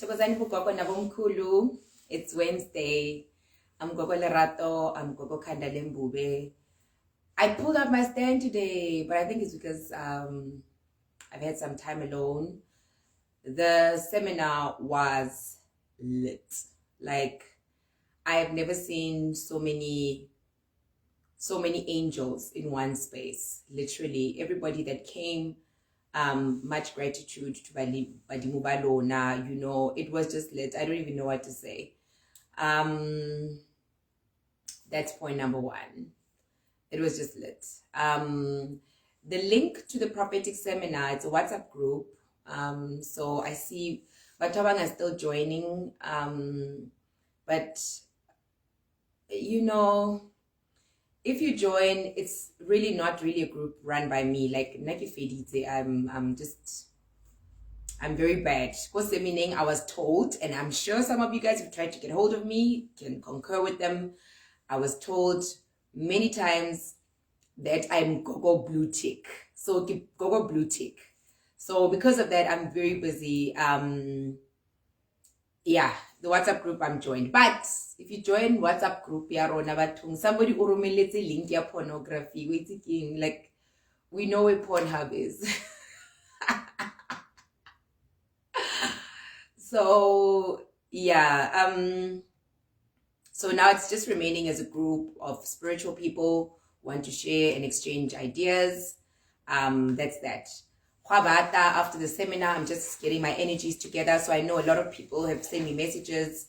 Thokozani Gogo Nabomkhulu. It's Wednesday. I'm Gogo Lerato. I'm Gogo Kandalembube. I pulled out my stand today, but I think it's because I've had some time alone. The seminar was lit. Like, I have never seen so many angels in one space. Literally, everybody that came, much gratitude to Badimubalona. You know, it was just lit. I don't even know what to say. That's point number one. It was just lit. The link to the prophetic seminar, it's a WhatsApp group. So I see Batabang are still joining. But you know, if you join, it's really not really a group run by me. Like Naki Fedite, I'm very bad. Meaning I was told, and I'm sure some of you guys have tried to get hold of me, can concur with them. I was told many times that I'm Gogo Blue Tick. So Gogo Blue Tick. So because of that, I'm very busy. Yeah, the WhatsApp group I'm joined. But if you join WhatsApp group, somebody urumelete link ya pornography. Waiting, like we know where Pornhub is. So yeah, so now it's just remaining as a group of spiritual people who want to share and exchange ideas. That's that. After the seminar, I'm just getting my energies together. So I know a lot of people have sent me messages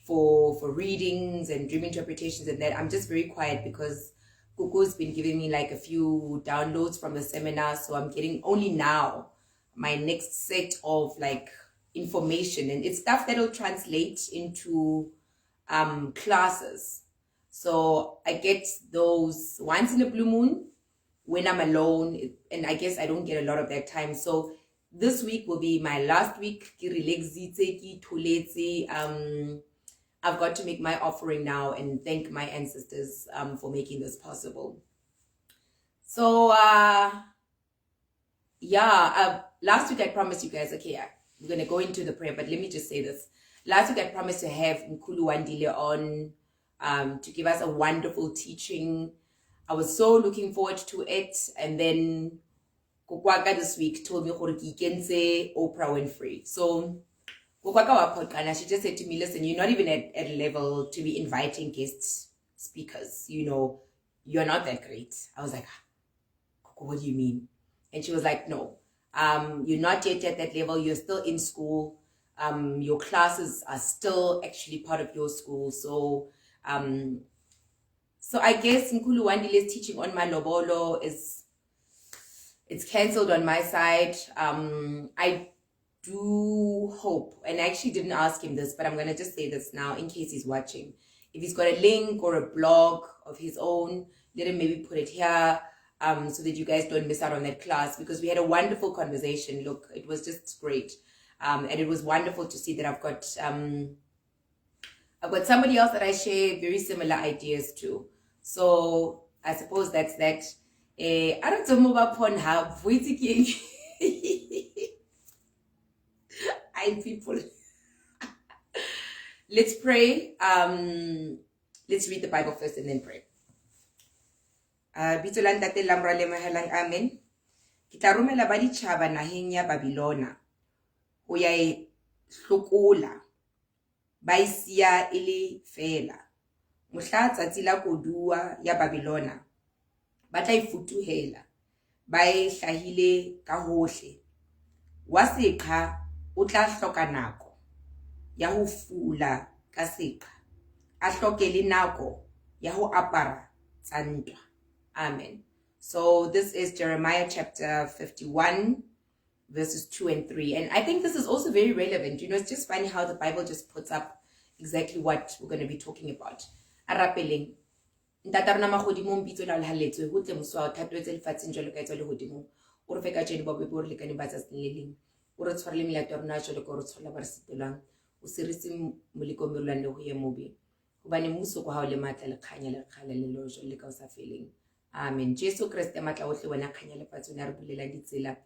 for readings and dream interpretations and that. I'm just very quiet because Kuku's been giving me like a few downloads from the seminar. So I'm getting only now my next set of like information, and it's stuff that'll translate into classes. So I get those once in a blue moon when I'm alone, and I guess I don't get a lot of that time. So this week will be my last week. I've got to make my offering now and thank my ancestors for making this possible. So last week I promised you guys, okay, we're gonna go into the prayer, but let me just say this. Last week I promised to have Mkhulu Wandile on to give us a wonderful teaching. I was so looking forward to it, and then Kukwaka this week told me Oprah Winfrey. So Kukwaka wa podcast, she just said to me, listen, you're not even at a level to be inviting guest speakers. You know, you're not that great. I was like, what do you mean? And she was like, no, you're not yet at that level. You're still in school. Your classes are still actually part of your school. So I guess Mkhulu Wandile's teaching on my lobolo it's cancelled on my side. I do hope, and I actually didn't ask him this, but I'm gonna just say this now in case he's watching. If he's got a link or a blog of his own, let him maybe put it here, so that you guys don't miss out on that class, because we had a wonderful conversation. Look, it was just great, and it was wonderful to see that I've got somebody else that I share very similar ideas to. So I suppose that's that. I don't know about Pornhub. I people. Let's pray. Let's read the Bible first and then pray. Bitolan tate lamra le mahalang amen. Kita rumela ba ditjhaba naheng ya Babilona ho ya e hlokola ba isia ele fela. Mohla tsatsi la kodua ya Babilona ba tla ifutuhela ba e hlahile ka hohle. Wa seqha o tla hloka nako ya ho fula ka seqha, a hloke le nako ya ho apara tsa ntwa. Amen. So this is Jeremiah chapter 51 verses 2 and 3, and I think this is also very relevant. You know, it's just funny how the Bible just puts up exactly what we're going to be talking about. Arapeleng ntatarona magodimo mbitso la haletswe ho tle moswa thatwetse lefatsheng jalo ka etswa le hodimo o re feka tjedi ba bebe o re lekane ba tsa seneleng o re tshwarele melato rona jalo ka o re tshola ba re setelang o seritse moleko merulane le ho ye mobe hobane mmuso go ha o le matla le khanya le khala le lojo le ka o sa feleng. Amen. Jesu Kriste matla ohle wena khanya le fatshe o ne re bulela ditsela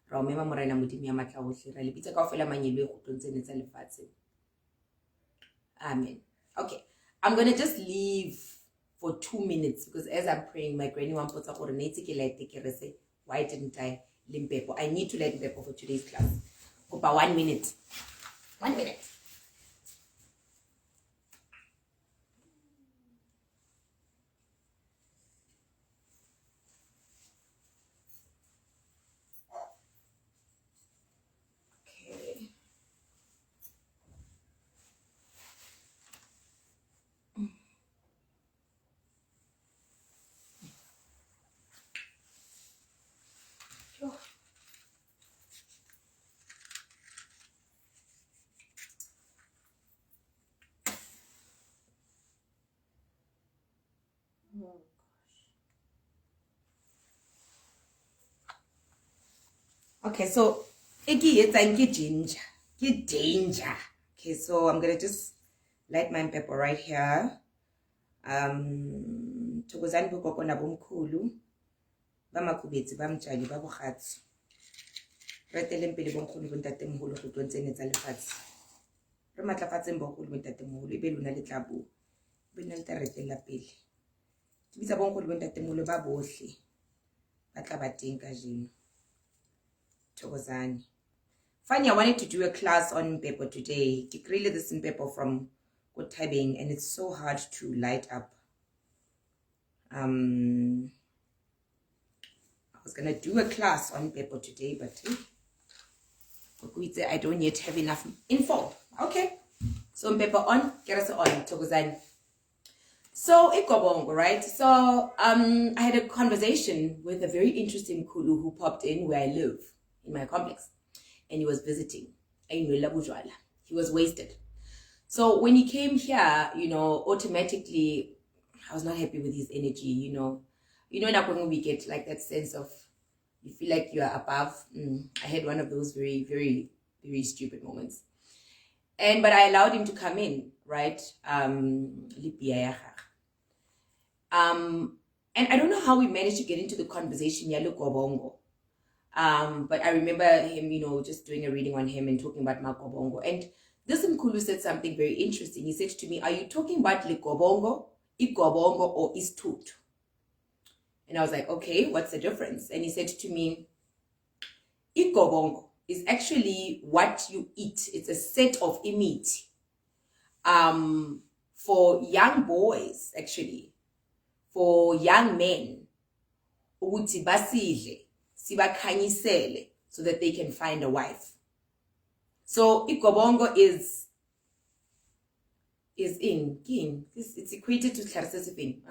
Ra o mema morena modimo ya matla ohle, ra le bitsa kaofela manyelo e kgutlong tsene tsa lefatshe. Amen. Okay, I'm going to just leave for 2 minutes because as I'm praying, my granny wants to say, why didn't I limpepo? I need to let limpepo for today's class. Opa, 1 minute. 1 minute. Okay. Oh gosh. Okay, so ginger. Danger. Okay, so I'm gonna just light my pepper right here. Thokozani bogogo nabomkhulu bamakubetsi bamtshali babogatsi re teleng pele bomkhulu bontatemogolo go tlontse tsa lefatshe re matlafatseng bogolo bontatemogolo e be lona le tla bo bena le taretela pele ke bitsa bomkhulu bontatemogolo ba bohle ba tla ba teng ka jeno. Thokozani. Funny, I wanted to do a class on pepper today. Ke created this in pepper from Kotabeng and it's so hard to light up. I was gonna do a class on pepper today, but I don't yet have enough info. Okay, so pepper on, get us on, Thokozani. So Igobongo, right? So I had a conversation with a very interesting Kulu who popped in where I live in my complex, and he was visiting. He was wasted. So when he came here, automatically I was not happy with his energy, like when we get like that sense of, you feel like you are above. I had one of those very, very, very stupid moments. But I allowed him to come in, right? And I don't know how we managed to get into the conversation, Igobongo. But I remember him, just doing a reading on him and talking about Igobongo. And this Mkulu said something very interesting. He said to me, are you talking about Igobongo, or Istut? And I was like, okay, what's the difference? And he said to me, Igobongo is actually what you eat. It's a set of meat. For young boys, actually, for young men, ukuthi basidle, sibakhanyisele, so that they can find a wife. So Igobongo is in king. It's equated to Tlarisesifing.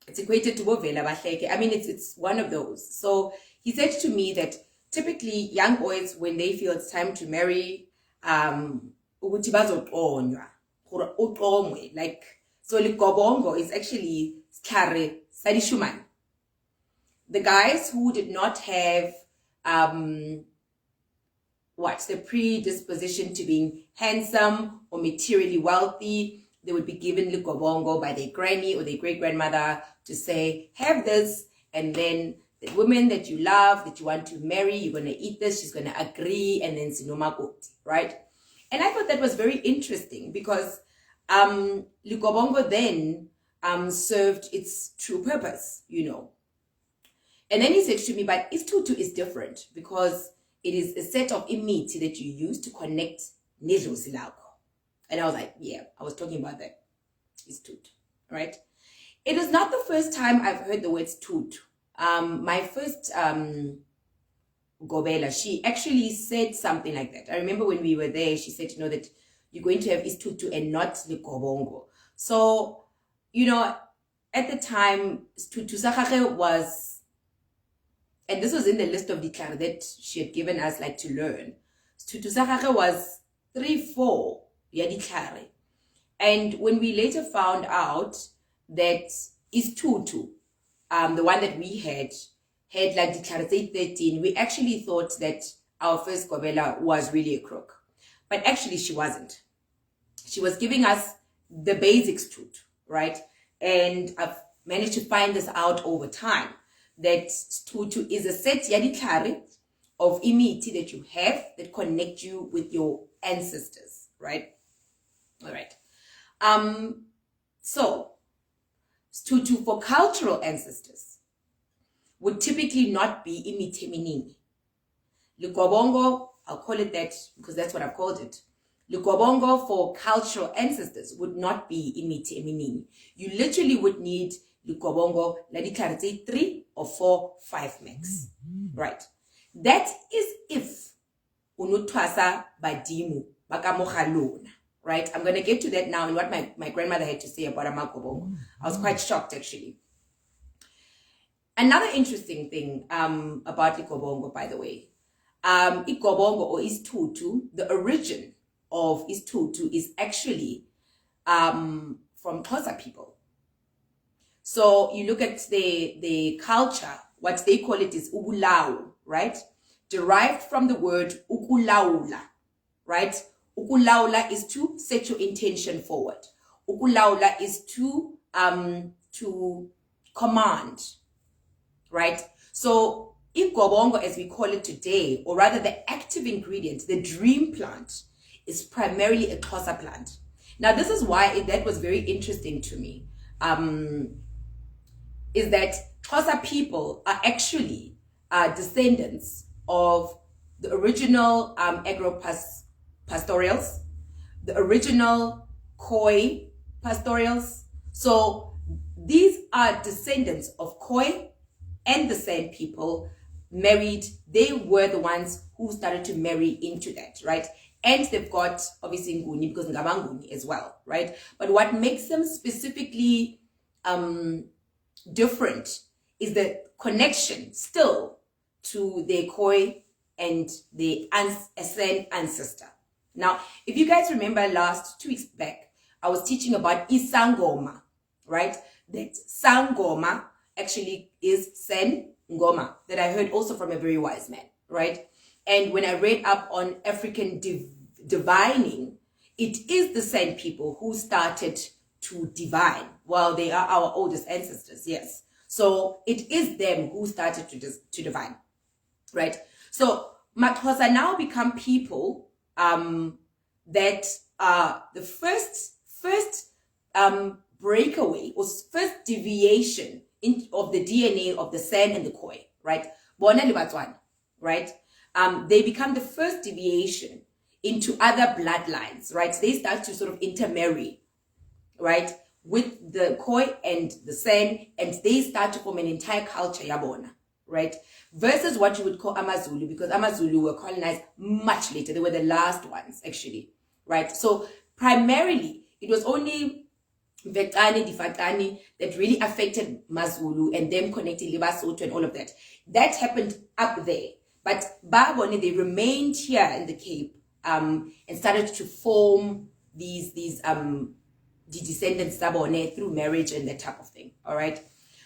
It's equated to Bovela Bahleke. I mean, it's one of those. So he said to me that typically young boys, when they feel it's time to marry, like, so Igobongo is actually Tlhare Sadishuman. The guys who did not have the predisposition to being handsome or materially wealthy, they would be given Igobongo by their granny or their great-grandmother to say, have this, and then the woman that you love, that you want to marry, you're going to eat this, she's going to agree, and then Sinomakoti, right? And I thought that was very interesting because Igobongo then served its true purpose, And then he said to me, but Istutu is different because it is a set of imiti that you use to connect Nedlosi Lako. And I was like, yeah, I was talking about that. Istutu, right? It is not the first time I've heard the word Istutu. My first Gobela, she actually said something like that. I remember when we were there, she said, that you're going to have Istutu and not Igobongo. So, at the time, Istutu Sakake was, and this was in the list of declare that she had given us like to learn. Istutu Sakake was 3-4 declare. And when we later found out that Istutu, the one that we had like declared 13, we actually thought that our first Gobela was really a crook. But actually she wasn't. She was giving us the basics truth, right? And I've managed to find this out over time. that Tutu is a set yadiklare of imiti that you have that connect you with your ancestors, right? All right. So Tutu for cultural ancestors would typically not be imiti eminingi. Igobongo, I'll call it that because that's what I've called it. Igobongo for cultural ancestors would not be imiti eminingi. You literally would need Igobongo, say 3 or 4, 5 max. Right. That is if unutwasa badimu bakamohalona. Right. I'm going to get to that now and what my grandmother had to say about Igobongo. I was quite shocked actually. Another interesting thing about Igobongo, by the way, Igobongo or Tutu, the origin of Tutu is actually from Xhosa people. So you look at the culture, what they call it is ukulawu, right? Derived from the word ukulawula, right? Ukulawula is to set your intention forward. Ukulawula is to command, right? So Igobongo, as we call it today, or rather the active ingredient, the dream plant, is primarily a Xhosa plant. Now, this is why that was very interesting to me, is that Xhosa people are actually descendants of the original agro-pastorals, the original Khoi pastorals. So these are descendants of Khoi and the San people married. They were the ones who started to marry into that, right? And they've got obviously Nguni because Ngabanguni as well, right? But what makes them specifically different is the connection still to their Khoi and the San ancestor. Now, if you guys remember 2 weeks back, I was teaching about Isangoma, right? That Sangoma actually is Sen Ngoma, that I heard also from a very wise man, right? And when I read up on African divining, it is the San people who started to divine. Well, they are our oldest ancestors, yes. So it is them who started to divine, right? So Xhosa now become people that are the first breakaway or first deviation of the DNA of the San and the Khoi, right? Bona le Batswana, right? They become the first deviation into other bloodlines, right? They start to sort of intermarry, right, with the Khoi and the San, and they start to form an entire culture, yabona, right? Versus what you would call Amazulu, because Amazulu were colonized much later. They were the last ones, actually, right? So primarily, it was only Vetani, Difatani that really affected Mazulu and them connecting Libasotho and all of that. That happened up there. But Babone, they remained here in the Cape and started to form these the descendants Sabone through marriage and that type of thing. All right.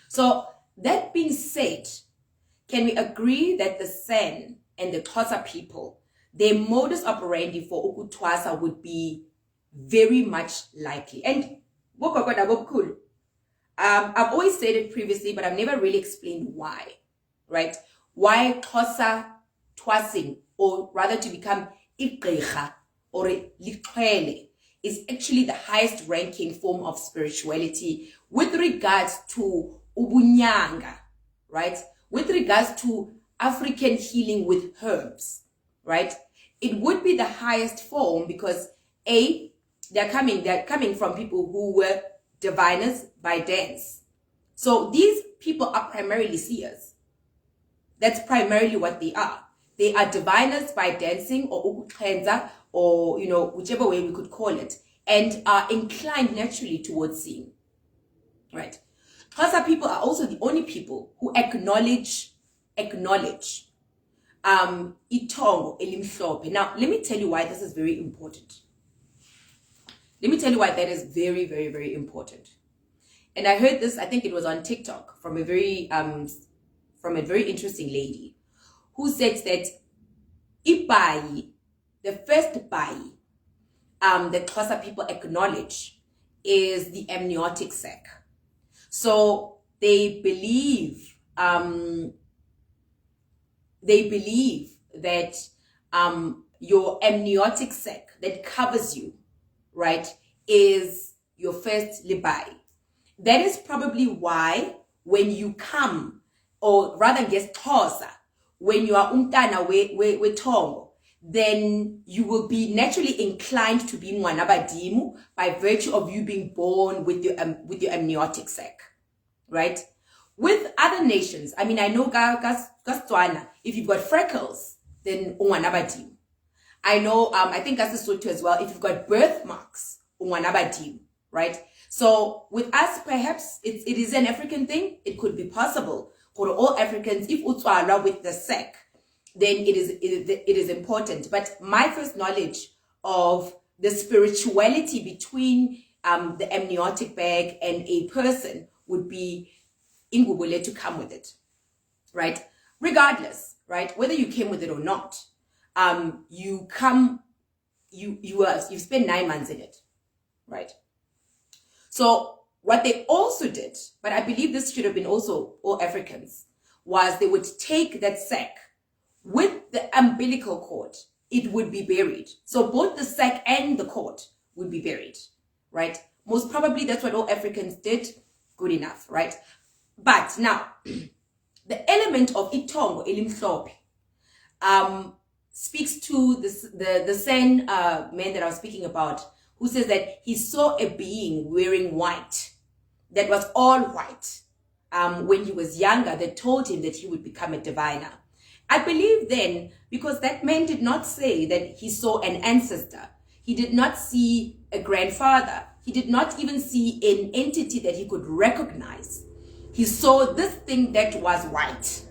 So that being said, can we agree that the San and the Xhosa people, their modus operandi for ukutwasa would be very much likely? And I've always said it previously, but I've never really explained why, right? Why Xhosa twasing, or rather to become igqirha or liqhele, is actually the highest ranking form of spirituality with regards to ubunyanga, right? With regards to African healing with herbs, right? It would be the highest form because they're coming from people who were diviners by dance. So these people are primarily seers. That's primarily what they are. They are diviners by dancing or ukukhenza, or whichever way we could call it, and are inclined naturally towards seeing. Right? Xhosa people are also the only people who acknowledge itongo elimhlophe. Now, let me tell you why this is very important. Let me tell you why that is very, very, very important. And I heard this, I think it was on TikTok, from a very interesting lady who said that ibai, the first bai that Xhosa people acknowledge is the amniotic sac. So they believe they believe that your amniotic sac that covers you, right, is your first libai. That is probably why when you come, or rather guess tosa, when you are umtana we tongo, then you will be naturally inclined to be mwana badimu by virtue of you being born with your amniotic sac, right? With other nations, I mean, I know Gastswana, if you've got freckles, then umwana badimu. I know, I think Lesotho as well, if you've got birthmarks, umwana badimu, right? So with us, perhaps it is an African thing. It could be possible for all Africans, if utswala with the sac, then it is important. But my first knowledge of the spirituality between the amniotic bag and a person would be Igobongo to come with it, right? Regardless, right, whether you came with it or not, you spend 9 months in it, right? So what they also did, but I believe this should have been also all Africans, was they would take that sack with the umbilical cord. It would be buried. So both the sack and the cord would be buried, right? Most probably that's what all Africans did. Good enough, right? But now, the element of itongo elimhlope speaks to the Zen man that I was speaking about, who says that he saw a being wearing white, that was all white, when he was younger, that told him that he would become a diviner. I believe then, because that man did not say that he saw an ancestor, he did not see a grandfather, he did not even see an entity that he could recognize. He saw this thing that was white,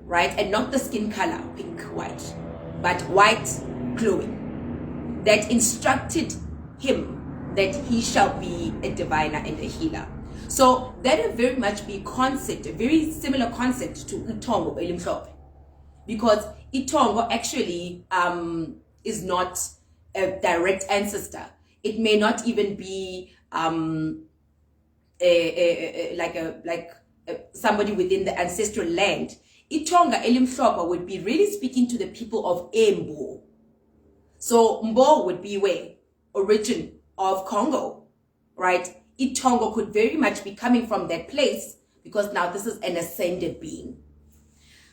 right? And not the skin color, pink, white, but white glowing, that instructed him that he shall be a diviner and a healer. So that would very much be concept, a very similar concept to itongo elimhlope, because itongo actually is not a direct ancestor. It may not even be somebody within the ancestral land. Itonga elimhlope would be really speaking to the people of Embo. So Mbo would be where? Origin of Congo, right? Itongo could very much be coming from that place, because now this is an ascended being.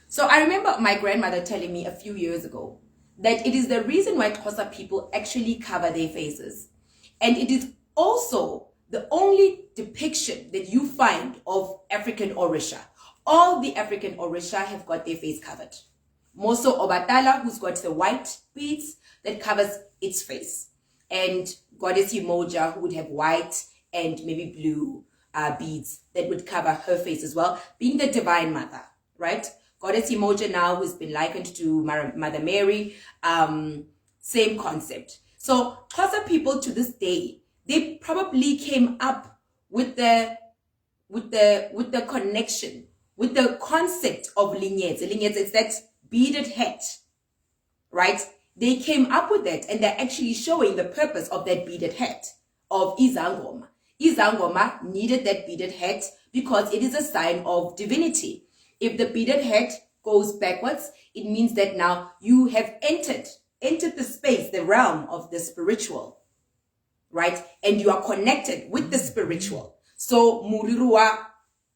So I remember my grandmother telling me a few years ago that it is the reason why Xhosa people actually cover their faces. And it is also the only depiction that you find of African Orisha. All the African Orisha have got their face covered. Moso Obatala, who's got the white beads that covers its face. And Goddess Umoja, who would have white and maybe blue beads that would cover her face as well, being the divine mother, right? Goddess Umoja now, who's been likened to Mother Mary, same concept. So Xhosa people to this day, they probably came up with the connection, with the concept of linyetse. Linyetse is that beaded hat, right? They came up with that, and they're actually showing the purpose of that beaded hat of Izangoma. Izangoma needed that beaded hat because it is a sign of divinity. If the beaded hat goes backwards, it means that now you have entered the space, the realm of the spiritual, right? And you are connected with the spiritual. So Murirua,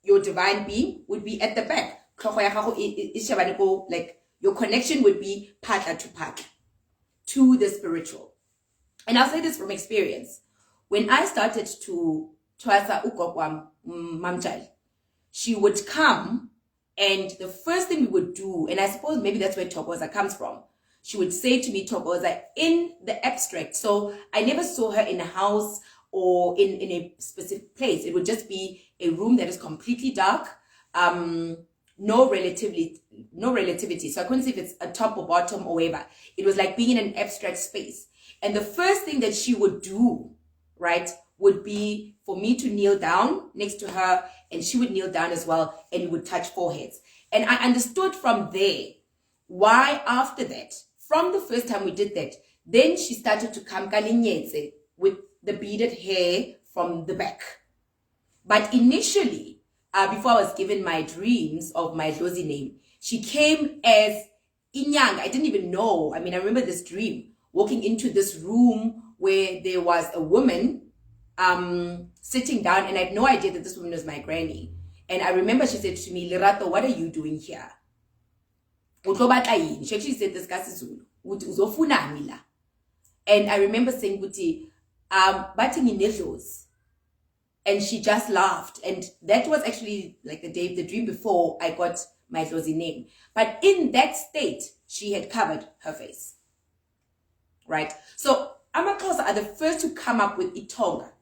your divine being, would be at the back. Like your connection would be partner to partner to the spiritual. And I'll say this from experience. When I started to twasa ugokwam mamjali, she would come, and the first thing we would do, and I suppose maybe that's where Thokoza comes from, she would say to me, Thokoza, in the abstract. So I never saw her in a house or in a specific place. It would just be a room that is completely dark, no relativity. So I couldn't see if it's a top or bottom or whatever. It was like being in an abstract space. And the first thing that she would do, right, would be for me to kneel down next to her, and she would kneel down as well, and we would touch foreheads. And I understood from there why after that, from the first time we did that, then she started to come kalinyetse with the beaded hair from the back. But initially, before I was given my dreams of my Dlozi name, she came as Inyang. I didn't even know. I mean, I remember this dream, walking into this room where there was a woman sitting down, and I had no idea that this woman was my granny. And I remember she said to me, Lerato, what are you doing here? She actually said this Zulu. And I remember saying, and she just laughed. And that was actually like the dream before I got my Dlozi name. But in that state, she had covered her face. Right? So Amaxhosa are the first to come up with Itonga.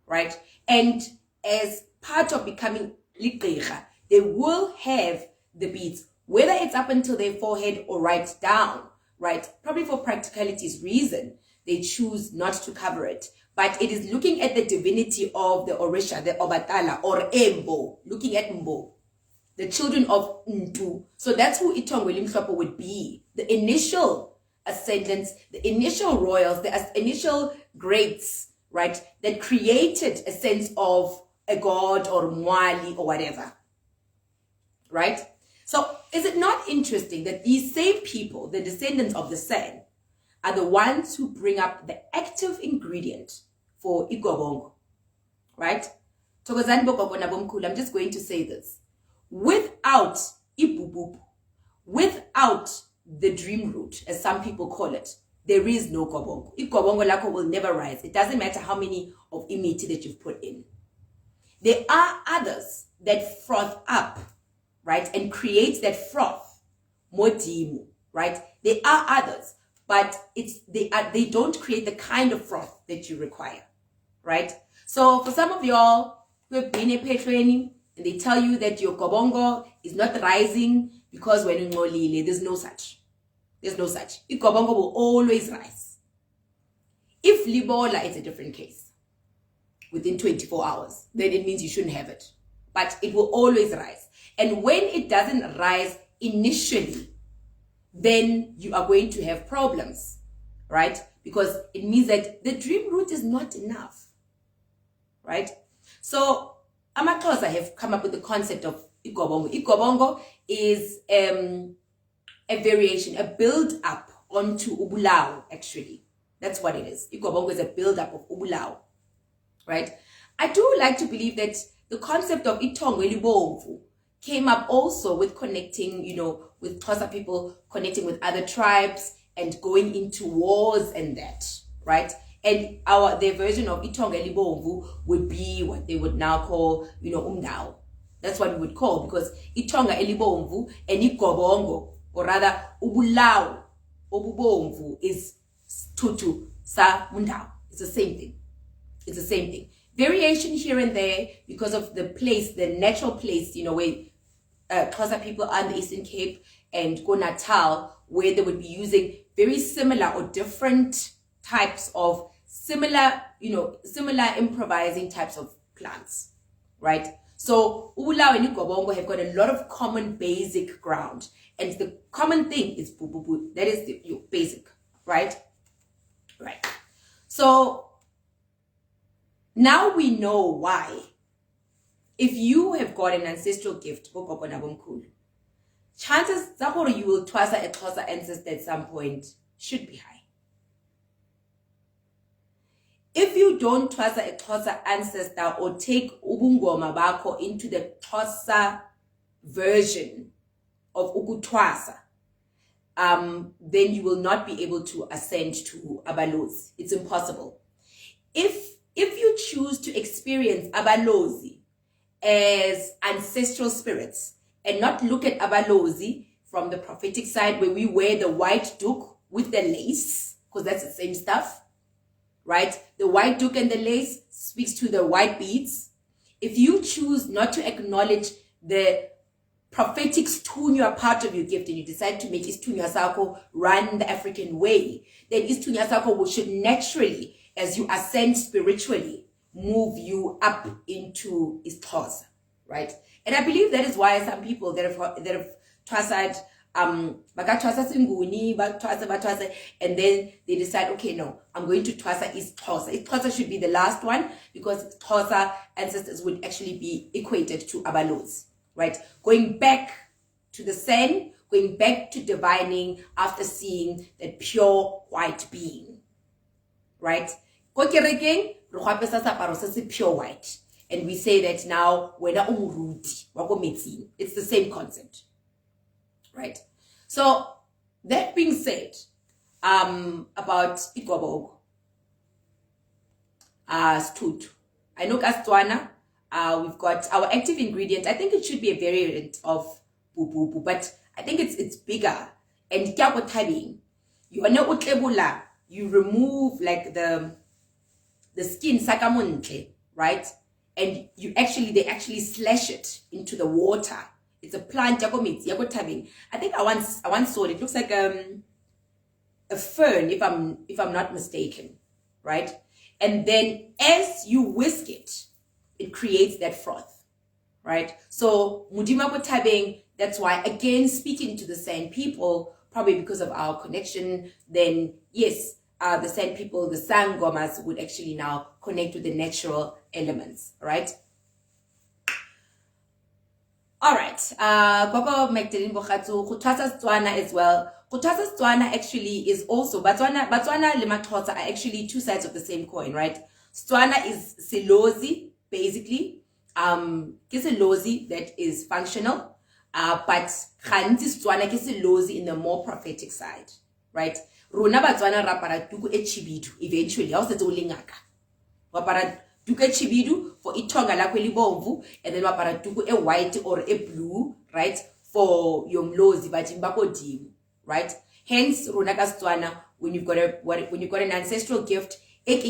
Right? And as part of becoming Ligqirha, they will have the beads, whether it's up until their forehead or right down, right? Probably for practicality's reason, they choose not to cover it. But it is looking at the divinity of the Orisha, the Obatala, or Embo, looking at Mbo, the children of Ntu. So that's who Itongwe Limhlopo would be. The initial ascendants, the initial royals, the initial greats, right? That created a sense of a god or Mwali or whatever, right? So is it not interesting that these same people, the descendants of the San, are the ones who bring up the active ingredient for Igobongo, right? I'm just going to say this. Without Ibububu, without the dream root, as some people call it, there is no Gobongo. Igobongo lako will never rise. It doesn't matter how many of imiti that you've put in. There are others that froth up, right, and create that froth, modimu, right? There are others, but they don't create the kind of froth that you require, right? So for some of y'all who have been a pay training and they tell you that your Gobongo is not rising because when you there's no such. There's no such. Igobongo will always rise. If Libola is a different case, within 24 hours, then it means you shouldn't have it. But it will always rise. And when it doesn't rise initially, then you are going to have problems, right? Because it means that the dream root is not enough, right? So Amaxhosa have come up with the concept of Igobongo. Igobongo is a variation, a build-up onto Ubulao, actually. That's what it is. Igobongo is a build-up of Ubulao. Right? I do like to believe that the concept of Itongwe Libomvu came up also with connecting, with Xhosa people connecting with other tribes and going into wars and that, right? And their version of Itongwe Libomvu would be what they would now call, Umdao. That's what we would call, because Itonga Elibomvu and Igobongo, or rather Ubulao Obubomvu, is Tutu Sa Mundao. It's the same thing. It's the same thing. Variation here and there because of the place, the natural place, where Xhosa people are in the Eastern Cape and Go Natal, where they would be using very similar or different types of similar improvising types of plants, right? So Ubulao and Igobongo have got a lot of common basic ground. And the common thing is bububu. That is your basic, right? Right. So now we know why. If you have got an ancestral gift, chances that you will twasa a Xhosa ancestor at some point should be high. If you don't twasa a Xhosa ancestor or take ubungoma bako into the Xhosa version of ukutwasa, then you will not be able to ascend to Abalozi. It's impossible. If you choose to experience Abalozi as ancestral spirits and not look at Abalozi from the prophetic side where we wear the white duke with the lace, because that's the same stuff, right? The white duke and the lace speaks to the white beads. If you choose not to acknowledge the prophetic stunya part of your gift and you decide to make Istunya Sako run the African way, then Istunya Sako should naturally, as you ascend spiritually, move you up into Xhosa, right? And I believe that is why some people that have twasaed baka twasa singuni, batwasa, and then they decide, okay, no, I'm going to twasa is Xhosa. Xhosa should be the last one because Xhosa ancestors would actually be equated to Abalozi, right? Going back to the Sen, going back to divining after seeing that pure white being, right? Ko kerekeng re gwapesa seaparo se se pure white, and we say that now wena o moruti wa ko metsing. It's the same concept, right? So that being said, about Igobongo, Stut. I know Kastwana, we've got our active ingredient. I think it should be a variant of bububu, but I think it's bigger. And kyako tabing, you remove like the skin sakamuntle, right? And they actually slash it into the water. It's a plant, tabing. I think I once saw it. It looks like a fern, if I'm not mistaken, right? And then as you whisk it, it creates that froth, right? So mudima ko tabing, that's why, again, speaking to the San people, probably because of our connection, then yes, the San people, the Sangomas, would actually now connect with the natural elements, right? All right. Gogo Magdalene Bokhatsu, Kutasa Setswana as well. Kutasa Setswana actually is also, Batswana le Maxhosa are actually two sides of the same coin, right? Setswana is Selozi, basically. Selozi that is functional. But Khanti Setswana ke Selozi in the more prophetic side, right? Rona Batswana rapara tuku e chibidu, eventually. How se lingaka? Wapara tuku e chibidu for itonga lakwe libomvu, and then wapara tuku e white or a blue, right? For yomlozi bajimbako dim, right? Hence, Rona ka Setswana, when you've got an ancestral gift, then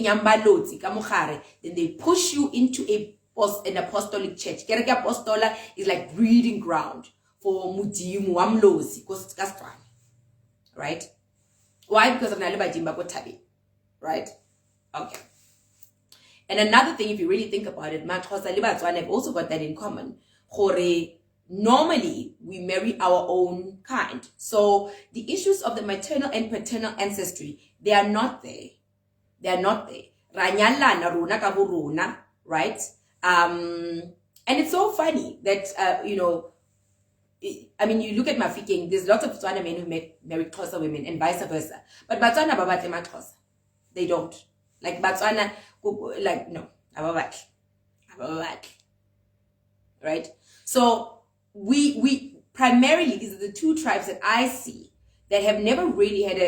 they push you into an apostolic church. Kereke apostola is like breeding ground for mudimu wamlozi kosikastrana, right? Why? Because of Naliba Jimba Kotabi, right? Okay. And another thing, if you really think about it, Maxhosa Libatswana have also got that in common. Normally, we marry our own kind. So the issues of the maternal and paternal ancestry, they are not there. They are not there. Ranyala naruna kaburuna, right? And it's so funny that, you look at Mafikeng, there's lots of Tswana men who marry Xhosa women and vice versa. But Batswana babate Maxhosa. They don't. Like Batswana, like, no, ababate. Right? So we primarily, these are the two tribes that I see that have never really had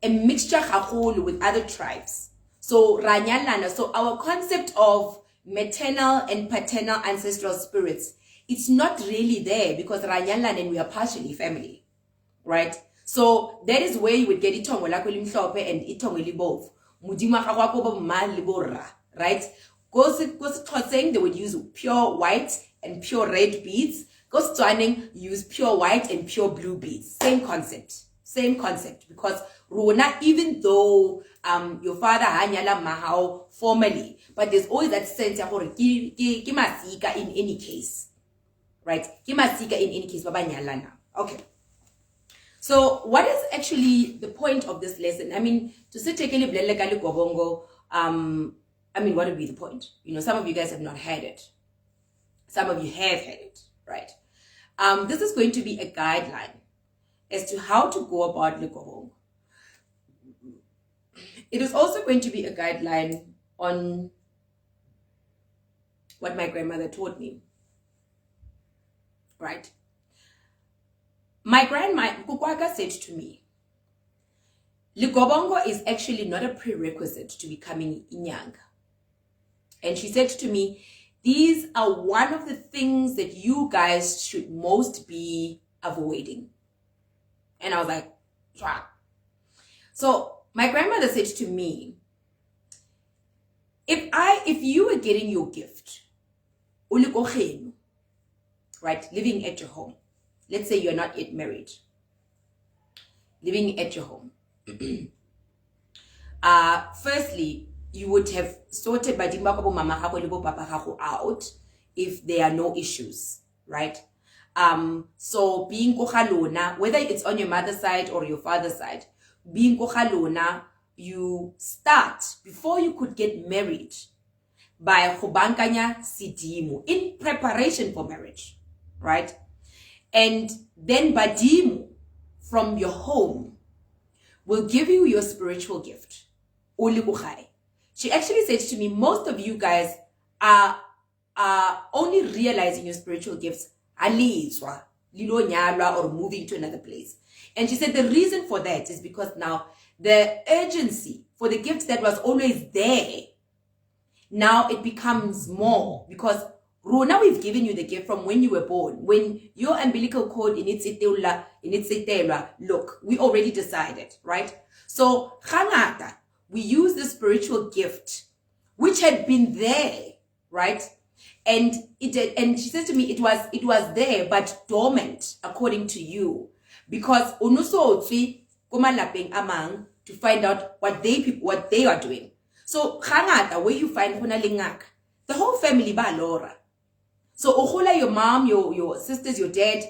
a mixture with other tribes. So Ranyalana, so our concept of maternal and paternal ancestral spirits, it's not really there because Ranyalana and we are partially family, right? So that is where you would get itongo lako limhlophe and itongo libomvu. Mudima gago ba ma libora, right? Xhoseng, they would use pure white and pure red beads. Tswaneng use pure white and pure blue beads. Same concept. Because Rona, even though your father hanyala mahao formally, but there's always that sense of kimasika in any case, right? Kimasika in any case, baba nyalana. Okay. So what is actually the point of this lesson? I mean, to sit take Igobongo, what would be the point? Some of you guys have not had it. Some of you have had it, right? This is going to be a guideline as to how to go about Igobongo. It is also going to be a guideline on what my grandmother taught me, right? My Kukwaka said to me, Igobongo is actually not a prerequisite to becoming Inyanga. And she said to me, these are one of the things that you guys should most be avoiding. And I was like, wow. So my grandmother said to me, if you were getting your gift, right, living at your home, let's say you're not yet married, living at your home, firstly, you would have sorted mama papa out if there are no issues, right? So being ko ga lona, whether it's on your mother's side or your father's side, being ko ga lona, you start before you could get married by go bankanya sidimo in preparation for marriage, right? And then badimo from your home will give you your spiritual gift. She actually said to me, most of you guys are only realizing your spiritual gifts or moving to another place. And she said the reason for that is because now the urgency for the gift that was always there, now it becomes more, because now we've given you the gift from when you were born. When your umbilical cord in its look, we already decided, right? So hangata, we use the spiritual gift which had been there, right? And she said to me, it was there but dormant according to you, because unusotsi kumalapeng amang to find out what they are doing. So hangata, where you find lingak, the whole family ba lora. So ohola, your mom, your sisters, your dad,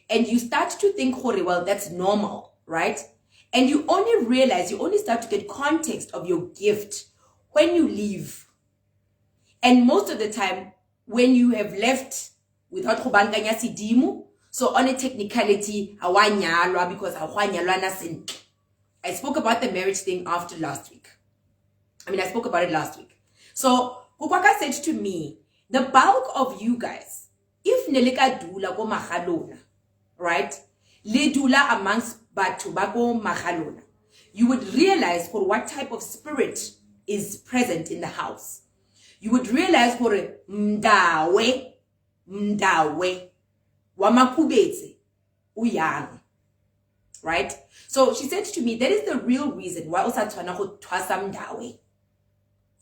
and you start to think, well, that's normal, right? And you only start to get context of your gift when you leave. And most of the time, when you have left without kubanganya sidimu, so on a technicality, awanyalwa, because awanyalwa na sin. I spoke about the marriage thing after last week. I spoke about it last week. So Kukwaka said to me, the bulk of you guys, if neleka dula go mahalona, right? Le dula amongst batu bago mahalona, you would realize for what type of spirit is present in the house. You would realize for mdawe wamakubetse uyang, right? So she said to me, that is the real reason why usatwana go twasa mdawe,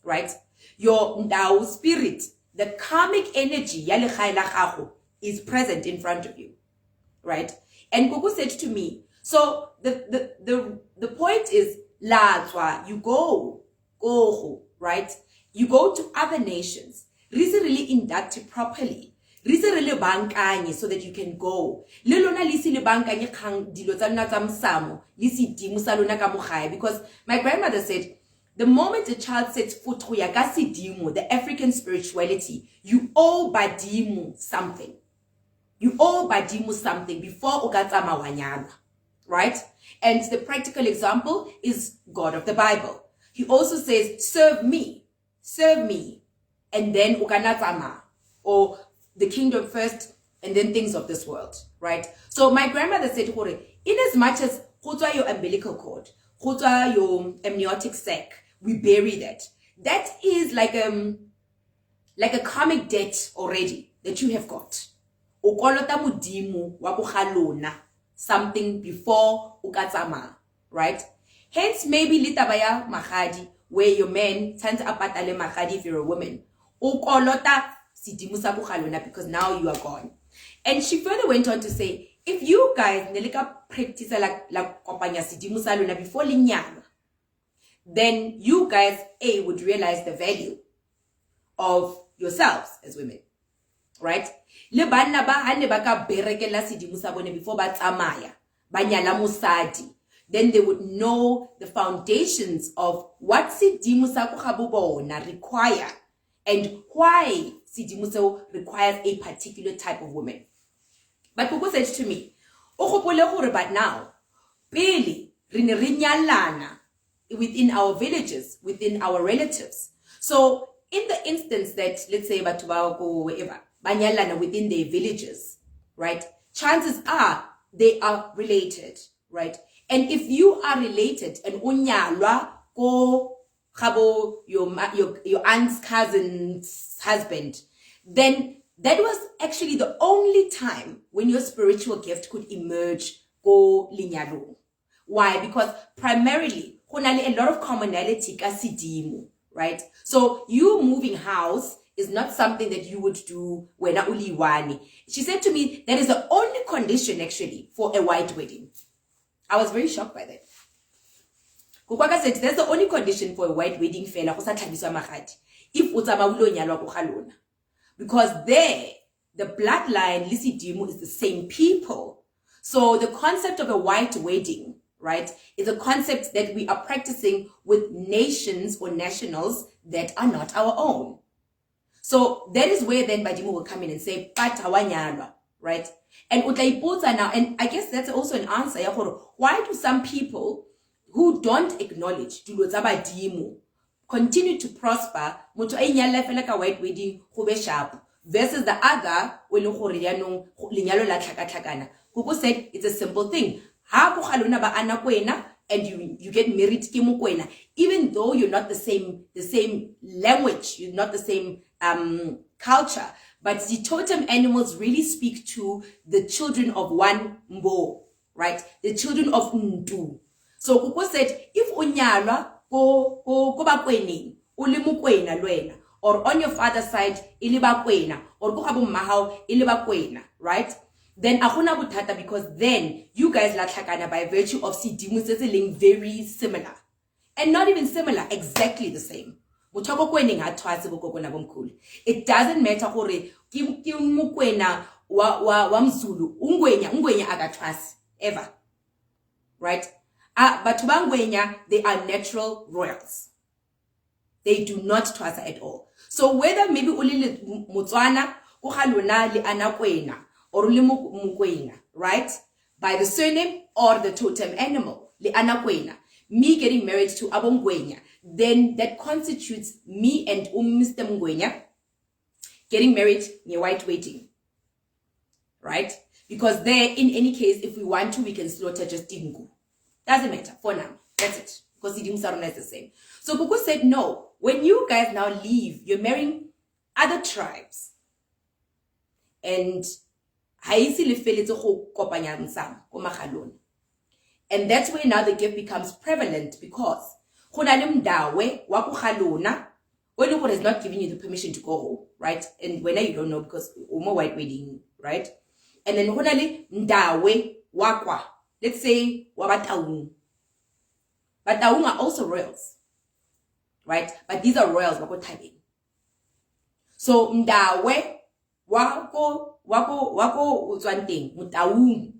right? Your mdaw spirit, the karmic energy is present in front of you, right? And Gogo said to me, so the point is, you go, right? You go to other nations, really induct it properly, really bankanye so that you can go. Because my grandmother said, the moment a child sets foot the African spirituality, you owe badimu something. You owe badimu something before ugatsama wanyana, right? And the practical example is God of the Bible. He also says, serve me, and then ukanatsama, or the kingdom first, and then things of this world, right? So my grandmother said, in as much as your umbilical cord, your amniotic sac, we bury that. That is like a karmic debt already that you have got. Ukolota mudimu wakuhalona, something before ukatsama, right? Hence, maybe litabaya mahadi, where your man turns apatale mahadi if you're a woman. Ukolota sidimu sakuhalona, because now you are gone. And she further went on to say, if you guys nelika practice la kopanya sidimu salona before linyama, then you guys would realize the value of yourselves as women, right? Le banna ba hane baka berekela sidimu sa bone before ba tsamaya ba nyala mosadi, then they would know the foundations of what sidimu sa go ga bona require and why sidimu sa requires a particular type of woman. But Koko said to me, but now, pele rinyalana within our villages, within our relatives. So in the instance that, let's say, Batubago, wherever, banyalana within their villages, right? Chances are they are related, right? And if you are related, and unyalwa ko khabo your aunt's cousin's husband, then that was actually the only time when your spiritual gift could emerge go linyalo. Why? Because primarily, a lot of commonality kasidimu, right? So you moving house is not something that you would do when uliwani. She said to me, that is the only condition actually for a white wedding. I was very shocked by that. Kukwaka said, that's the only condition for a white wedding fela if utama ulo nyalwa kuhalona. Because there, the bloodline, Lisidimu, is the same people. So the concept of a white wedding, right, is a concept that we are practicing with nations or nationals that are not our own. So that is where then Badimu will come in and say, Patawanyalwa, right? And Utaiputa now, and I guess that's also an answer. Why do some people who don't acknowledge Badimu continue to prosper, like a white wedding, sharp, versus the other, Kuku said it's a simple thing. And you get married to even though you're not the same language, you're not the same culture, but the totem animals really speak to the children of one Mbo, right? The children of Ndu. So Kuku said, if unyalwa ko bakweni, ulimukwena lwena, or on your father's side, ilibakwena, or ko habo mahao, ilibakwena, right? Then akuna butata, because then you guys latlhakana by virtue of Sidimu settling very similar. And not even similar, exactly the same. It doesn't matter hore ki mukwena wa mzulu ungwenya agatwasi ever. Right? But bangwenya, they are natural royals. They do not twasa at all. So whether maybe ulile Mutswana uhaluna li anakwena or mukwena, right? By the surname or the totem animal, li anakwena. Me getting married to Abongwenya, then that constitutes me and Mr. Mngwenya getting married near white wedding, right? Because there, in any case, if we want to, we can slaughter just Dingu. Doesn't matter for now. That's it. Because the Saruna is the same. So Kuku said, no, when you guys now leave, you're marrying other tribes. And and that's where now the gift becomes prevalent, because Weluko has not given you the permission to go, right? And when you don't know, because Uma white wedding, right? And then Ndawe Wakwa. Let's say Wabataung. But Taung are also royals, right? But these are royals, wako tagging. So Ndawe wako uzwanting Mutaung.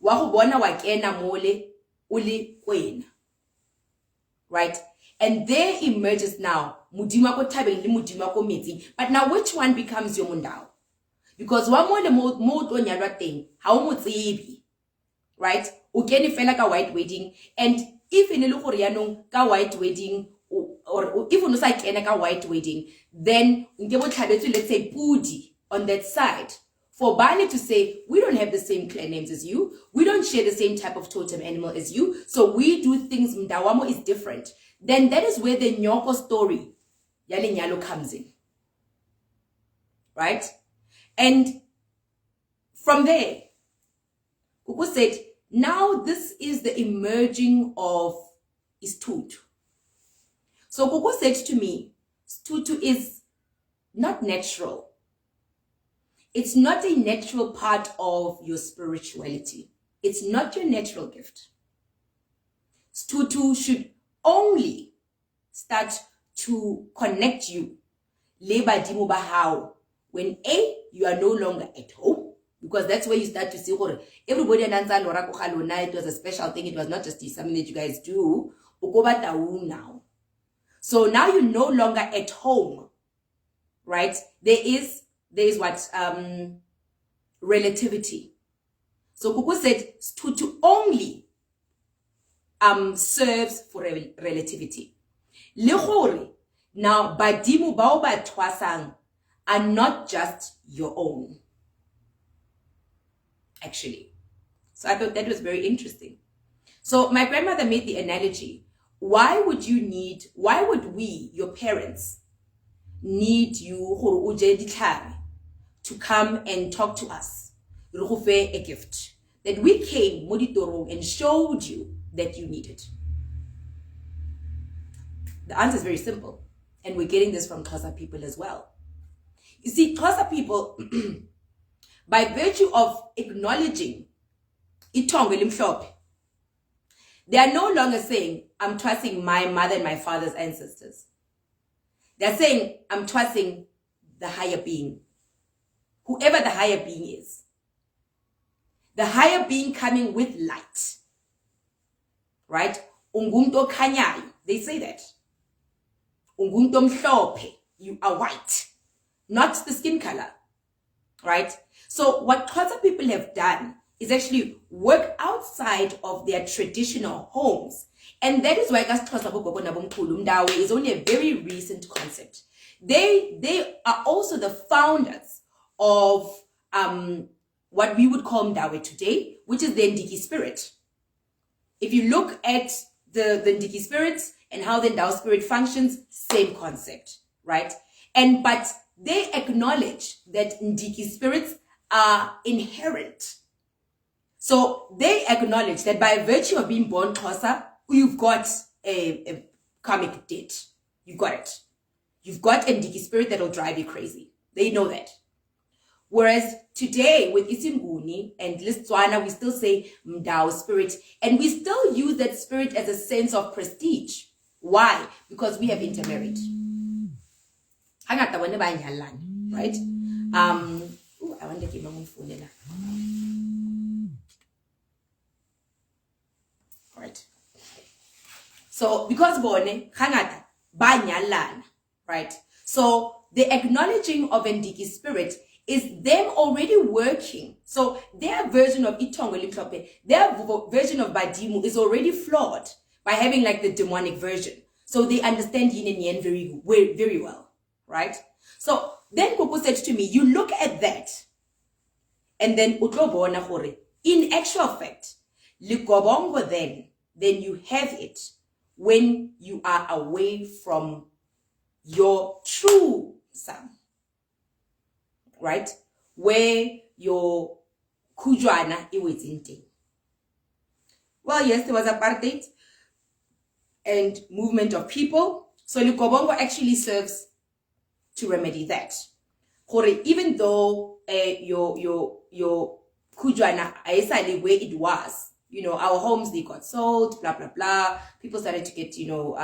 Wako bona wakena mole uli kwena. Right? And there emerges now Mudima ko tabeng le Mudima ko metsi. But now which one becomes your mundao? Because one more the mo to nyalwa teng ha o motsebi. Right? O kene fela ka white wedding, and if in le gore yanong ka white wedding or if o no sa kene ka white wedding, then nke bo tlhabetswe, let's say pudi on that side. For Bani to say, we don't have the same clan names as you, we don't share the same type of totem animal as you, so we do things, Mdawamo is different. Then that is where the Nyoko story, Yale Nyalo, comes in. Right? And from there, Kuku said, now this is the emerging of Istutu. So Kuku said to me, Istutu is not natural. It's not a natural part of your spirituality. It's not your natural gift. Istutu should only start to connect you when A, you are no longer at home, because that's where you start to see everybody it was a special thing. It was not just something that you guys do now. So now you're no longer at home, right? There is what relativity. So Kuku said to only serves for relativity. Now badimu baoba twasang are not just your own. Actually. So I thought that was very interesting. So my grandmother made the analogy, why would we, your parents, need you to come and talk to us, a gift that we came and showed you that you needed? The answer is very simple, and we're getting this from Xhosa people as well. You see, Xhosa people, by virtue of acknowledging itongo elimhlophe, they are no longer saying, I'm trusting my mother and my father's ancestors. They're saying, I'm trusting the higher being, whoever the higher being is. The higher being coming with light. Right? Ungumto kanyayo. They say that. Ungumto mhlophe. You are white. Not the skin color. Right? So what Xhosa people have done is actually work outside of their traditional homes. And that is why Xhosa is only a very recent concept. They are also the founders of what we would call Ndawe today, which is the Ndiki spirit. If you look at the Ndiki spirit and how the Ndao spirit functions, same concept, right? But they acknowledge that Ndiki spirits are inherent. So they acknowledge that by virtue of being born Xhosa, you've got a karmic debt. You've got it. You've got a Ndiki spirit that will drive you crazy. They know that. Whereas today with Isinguni and Listswana, we still say Mdao spirit, and we still use that spirit as a sense of prestige. Why? Because we have intermarried. Right? I want to keep my phone in. Right. So because Bone, Hangata, Banyalan, right? So the acknowledging of Ndiki spirit is them already working. So their version of Itongo Limhlope, their version of Badimu is already flawed by having like the demonic version. So they understand yin and yang very well, right? So then Kuku said to me, you look at that, and then Utlobona Hore, in actual fact, Igobongo then you have it when you are away from your true son. Right? Where your kujwana is in thing. Well, yes, there was apartheid and movement of people. So Igobongo actually serves to remedy that. Even though your kujwana is where it was, you know, our homes, they got sold, blah, blah, blah. People started to get, you know,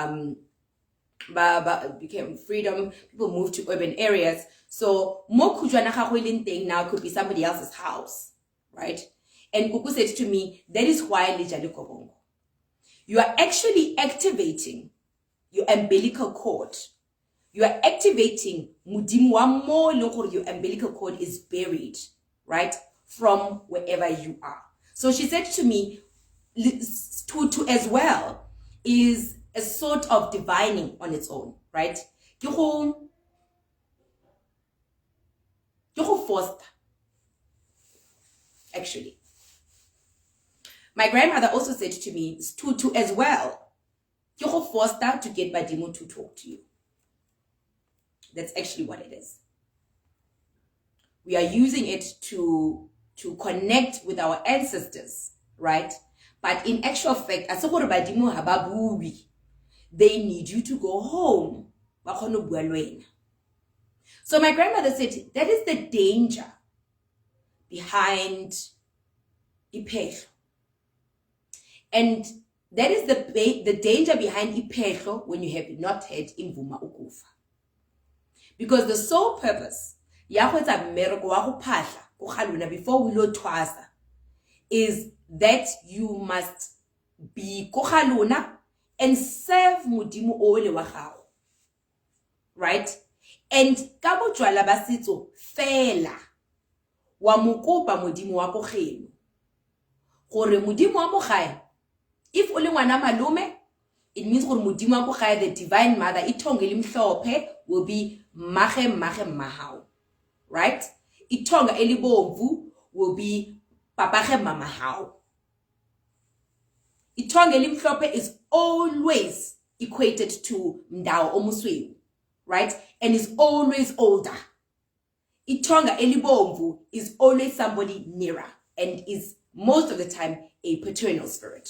became freedom. People moved to urban areas. So more kujwana thing now could be somebody else's house, right? And Kuku said to me, that is why Igobongo. You are actually activating your umbilical cord. You are activating mudimu wa mo your umbilical cord is buried, right? From wherever you are. So she said to me, to as well is a sort of divining on its own, right? You're forced, actually. My grandmother also said to me, to as well, you're forced to get Badimu to talk to you. That's actually what it is. We are using it to connect with our ancestors, right? But in actual fact, they need you to go home. So my grandmother said, that is the danger behind Ipehlo. And that is the danger behind Ipehlo when you have not had Imvuma Ukufa. Because the sole purpose, before we lo twasa, is that you must be kohaluna and serve mudimu ole wa gago, right? And ka botjwala ba setso fela wa mokopa mudimu wa ko geno gore mudimu wa mo gae, if o le ngwana malume, it means gore mudimu wa ko gae, the divine mother itonge limhlophe, will be mage mahao, right? Itonga elibomvu will be papage mamahao. Itonga elimhlophe is always equated to Mdao Omusweyu, right? And is always older. Itonga elibomvu is always somebody nearer and is most of the time a paternal spirit,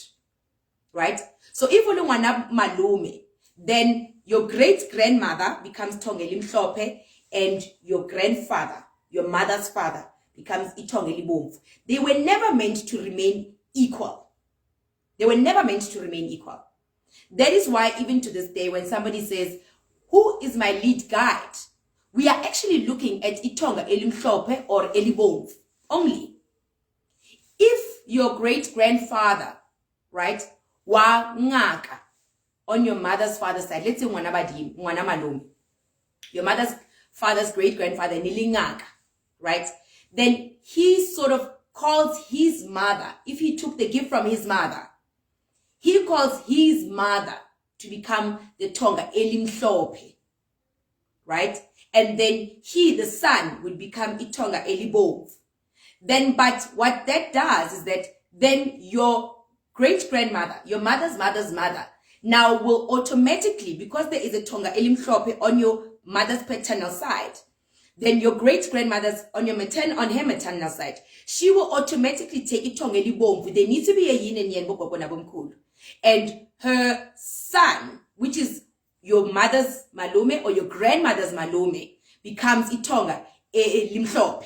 right? So if you want malume, then your great-grandmother becomes Tonga elimhlophe, and your grandfather, your mother's father, becomes Itonga elibomvu. They were never meant to remain equal. They were never meant to remain equal. That is why even to this day, when somebody says, who is my lead guide? we are actually looking at itonga elimhlophe or elibomvu only. If your great-grandfather, right, wa ngaka on your mother's father's side, let's say ngwana malome, your mother's father's great-grandfather nilingaka, right, then he sort of calls his mother, if he took the gift from his mother, he calls his mother to become the tonga elimhlophe, right? And then he, the son, would become itonga elibomvu. Then, but what that does is that then your great-grandmother, your mother's mother's mother, now will automatically, because there is a tonga elimhlophe on your mother's paternal side, then your great-grandmother's on her maternal side, she will automatically take itonga elibomvu. There needs to be a yin and yang bogogo nabomkhulu. And her son, which is your mother's malume or your grandmother's malume, becomes itonga elimhlophe.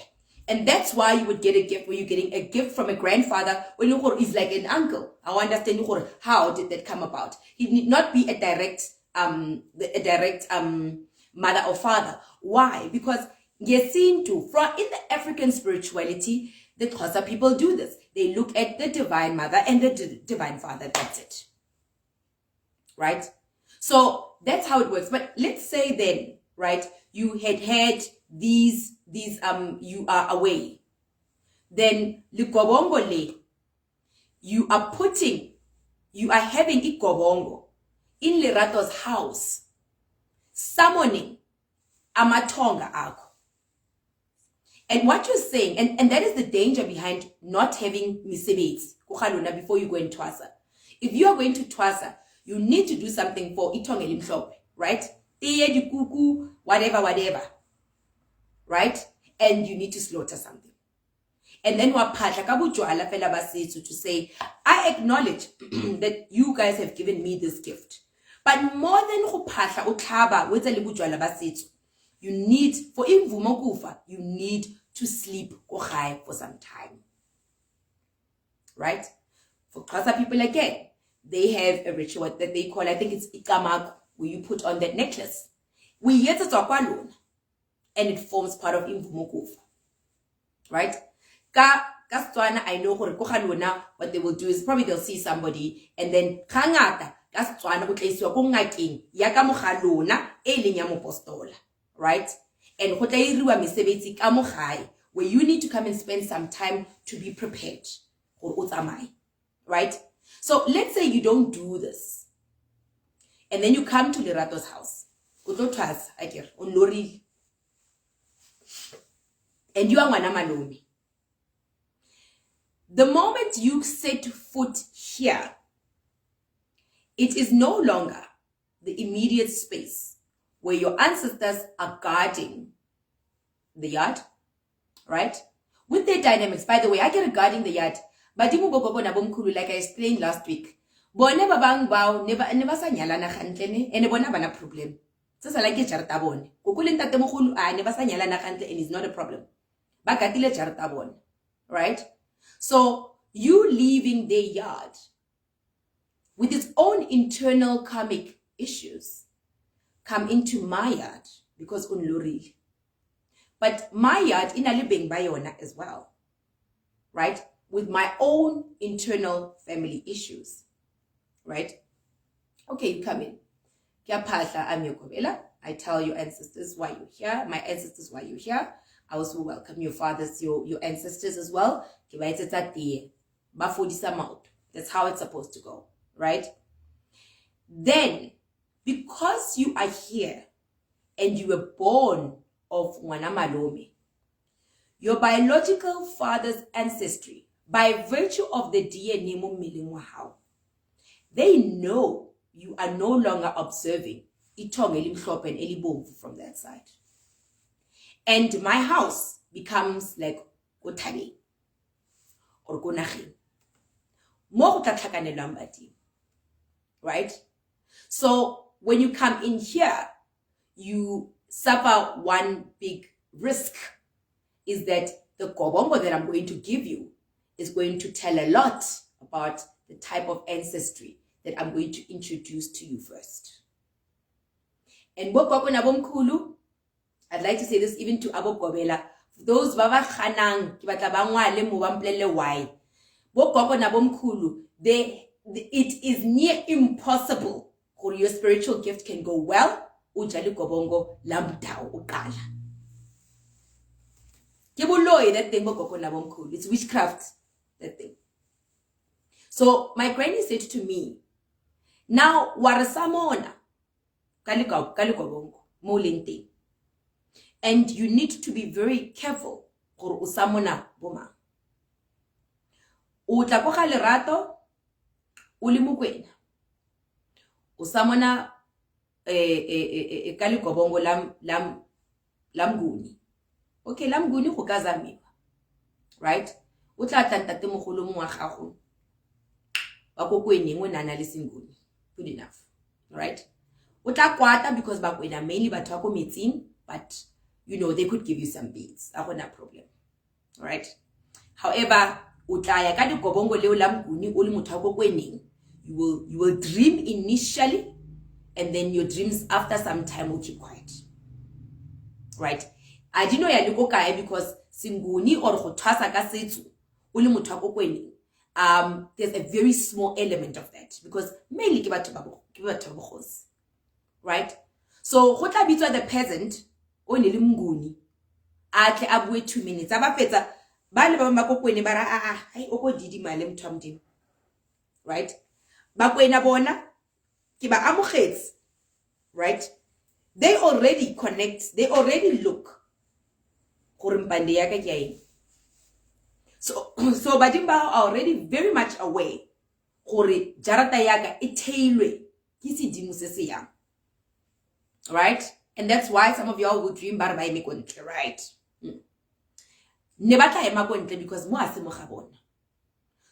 And that's why you would get a gift where you're getting a gift from a grandfather when is like an uncle. I understand how did that come about. He need not be a direct mother or father. Why? Because from in the African spirituality, the Xhosa people do this. They look at the divine mother and the divine father. That's it. Right? So that's how it works. But let's say then, right, you had these you are away. Then Igobongo le, you are having Igobongo in Lerato's house, summoning amatonga akho. And what you're saying, and that is the danger behind not having misebetsi before you go in Twasa. If you are going to Twasa, you need to do something for itonga elimhlophe, right? Whatever. Right? And you need to slaughter something. And then to say, I acknowledge that you guys have given me this gift. But more than you need, for imvumo kufa, you need to sleep for some time. Right? For Xhosa people again, they have a ritual that they call, I think it's ikamaku, where you put on that necklace. We yet and it forms part of imvumo kufa. Right? I know what they will do is probably they'll see somebody and then right? And where you need to come and spend some time to be prepared. Right? So let's say you don't do this. And then you come to Lerato's house. And you are Manamalomi. The moment you set foot here, it is no longer the immediate space where your ancestors are guarding the yard, right? With their dynamics, by the way, I get a guarding the yard. But like I explained last week, never sanyalana khantlene and bona bana problem. So like jarta bone. Kukulin tate mogolo a never sanyalana khantle and it's not a problem. Ba katile jarta bone, right? So you leaving their yard with its own internal karmic issues come into my yard because unluril. But my yard inalibeng bayona as well, right? With my own internal family issues, right? Okay, you come in. I tell your ancestors why you're here. My ancestors why you're here. I also welcome your fathers, your ancestors as well. That's how it's supposed to go, right? Then, because you are here and you were born of Ngwana Malome, your biological father's ancestry, by virtue of the DNA mumilingwahao, they know you are no longer observing itonga elimhlophe and elibomvu from that side. And my house becomes like Kothabe or Konageng. Right? So when you come in here, you suffer one big risk, is that the Igobongo that I'm going to give you is going to tell a lot about the type of ancestry that I'm going to introduce to you first. And Bogogo Nabomkhulu, I'd like to say this even to Abo Gobela. Those baba khanang, ki batla ba ngwale mo ba mpolelle why. Bo gogo na bo mkhulu, it is near impossible for your spiritual gift can go well. Ujali Igobongo lamdao uqala. That thing, it's witchcraft, that thing. So my granny said to me, now warasamona kaligobongo molente, and you need to be very careful for usamona boma. Utlakoga lerato ulimukwena usamona kaligobongo lamguni. Okay, lamguni go kazamiwa. Right? Utla tantate mogolo mo wa gago. Ba kokwene ngwe nana le singuni. Good enough. Right? Utla kwata because ba kwena mainly batho ba ko metsing, but you know they could give you some beads. I got no problem. Right? However, utla ya ka digobongo leo lamguni o le motho wa kokweneng. You will dream initially, and then your dreams after some time will keep quiet. Right? I didn't know ya liko kae because singuni or go thwasa ka setso o le motho wa kokweneng. There's a very small element of that because mainly ke batho ba bogosi. Right? So go tla bitswa the peasant o ne le mnguni a tle a bue 2 minutes aba fetsa ba le ba makokwene ba ra hai o go didima le motho wa modimo. Right? Ba kwena bona ke ba amogetse. Right? They already connect, they already look. So badimba are already very much aware gore jarata yaka e theilwe ke sedimo se se yang. Right? And that's why some of y'all will dream ba re ba eme kontle, right? Ne batla ema kontle because mo ase mo ga bona.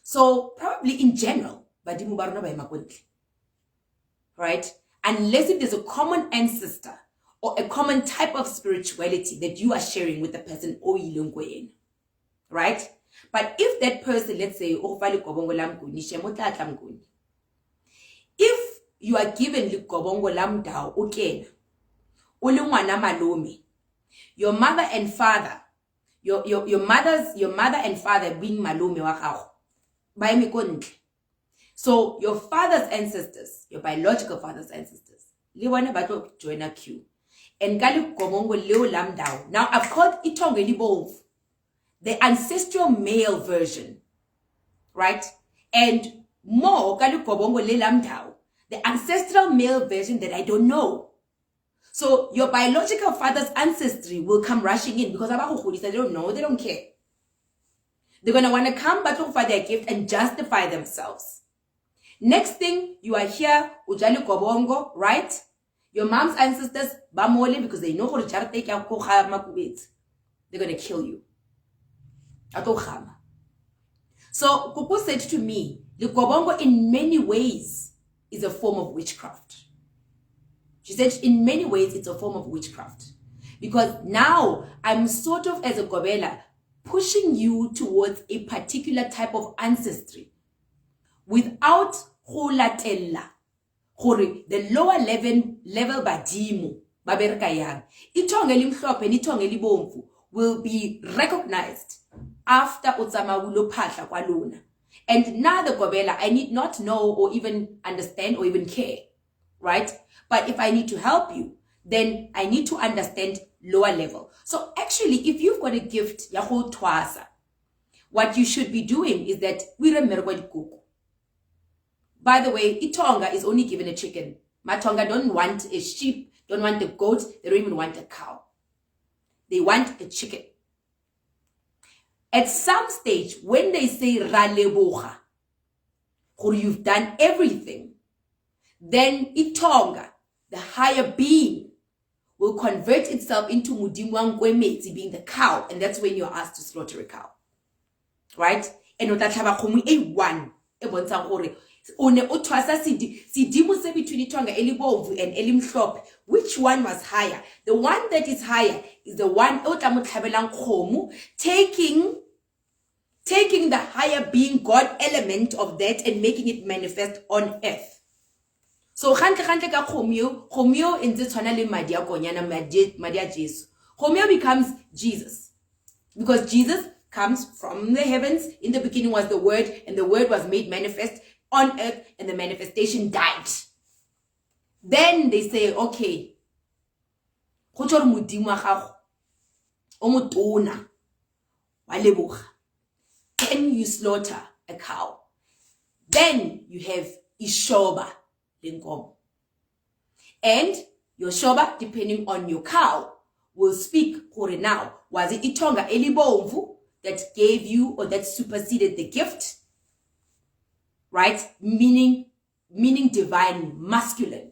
So probably in general badimo ba rona ba ema kontle. Right? Unless if there's a common ancestor or a common type of spirituality that you are sharing with the person o ileng go ena. Right? But if that person, let's say, if you are given Igobongo lamdao ukena, ule ngwana malome, your mother and father, your mother and father being malome wa gago, ba eme ko ntle. So your father's ancestors, your biological father's ancestors, le bona ba tlo join a queue. And Igobongo leo lamdao. Now I've called itongo libomvu the ancestral male version, right? And more Igobongo le lamdao, the ancestral male version that I don't know. So your biological father's ancestry will come rushing in because they don't know, they don't care. They're gonna want to come back for their gift and justify themselves. Next thing, you are here, ujali Igobongo, right? Your mom's ancestors, bamole, because they know they're gonna kill you. So Kuku said to me, the Igobongo in many ways is a form of witchcraft. She said in many ways it's a form of witchcraft. Because now I'm sort of, as a Gobela, pushing you towards a particular type of ancestry without holatella. The lower level badimo babereka yang itongo elimhlophe nitongo elibomvu will be recognized after utsamagulo phahla kwalona. And now the Gobela, I need not know or even understand or even care, right? But if I need to help you, then I need to understand lower level. So actually, if you've got a gift ya go twasa, what you should be doing is that we remember kuku. By the way, Itonga is only given a chicken. Matonga don't want a sheep, don't want a goat, they don't even want a cow. They want a chicken. At some stage, when they say Raleboha, or you've done everything, then Itonga, the higher being, will convert itself into Mudimwang Gwemeti, being the cow, and that's when you're asked to slaughter a cow. Right? And Otataba Komi A1, Ebonsangore. One utwasa sidimu se between itonga elibomvu and elimhlophe. Which one was higher? The one that is higher is the one otamutlabelang khomu, taking the higher being God element of that and making it manifest on earth. So khantle ka khomio in tshwana le madi a konyana madi a Jesu. Romeo becomes Jesus. Because Jesus comes from the heavens. In the beginning was the Word, and the Word was made manifest on earth, and the manifestation died. Then they say, okay, then you slaughter a cow. Then you have ishoba lenkomo. And your shoba, depending on your cow, will speak now. Was it itonga elibomvu that gave you or that superseded the gift? Right? Meaning divine masculine.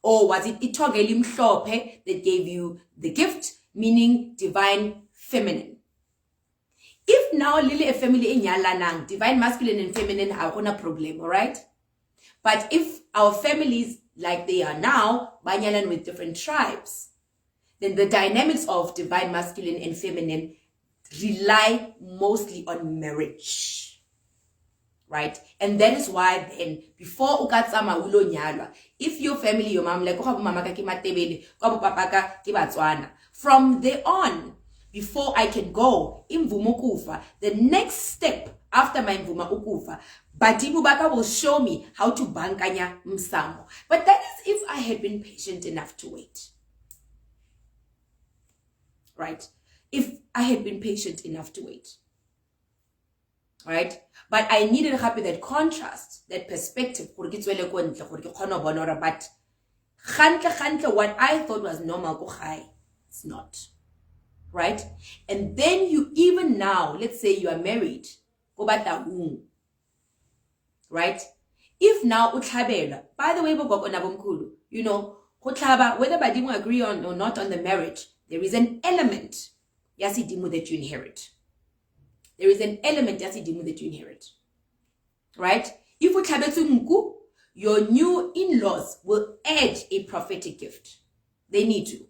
Or was it itonga elimhlophe that gave you the gift? Meaning divine feminine. If now lily a family in yalanang, divine masculine and feminine are on a problem, alright? But if our families like they are now, banyalan with different tribes, then the dynamics of divine masculine and feminine rely mostly on marriage. Right? And that is why then, before ukatsama ulo nyalwa, if your family, your mom, like from there on, before I can go, imvumo kufa, the next step after my imvuma ukufa, Badibu Baka will show me how to bankanya msamo. But that is if I had been patient enough to wait. Right? If I had been patient enough to wait. Right? But I needed to have that contrast, that perspective. But what I thought was normal, it's not. Right? And then you even now, let's say you are married, right? If now utlhabela, by the way, you know, whether badimo agree on or not on the marriage, there is an element yasidimu that you inherit. There is an element yasidimu that you inherit. Right? If utlhabetsu, your new in-laws will add a prophetic gift. They need to.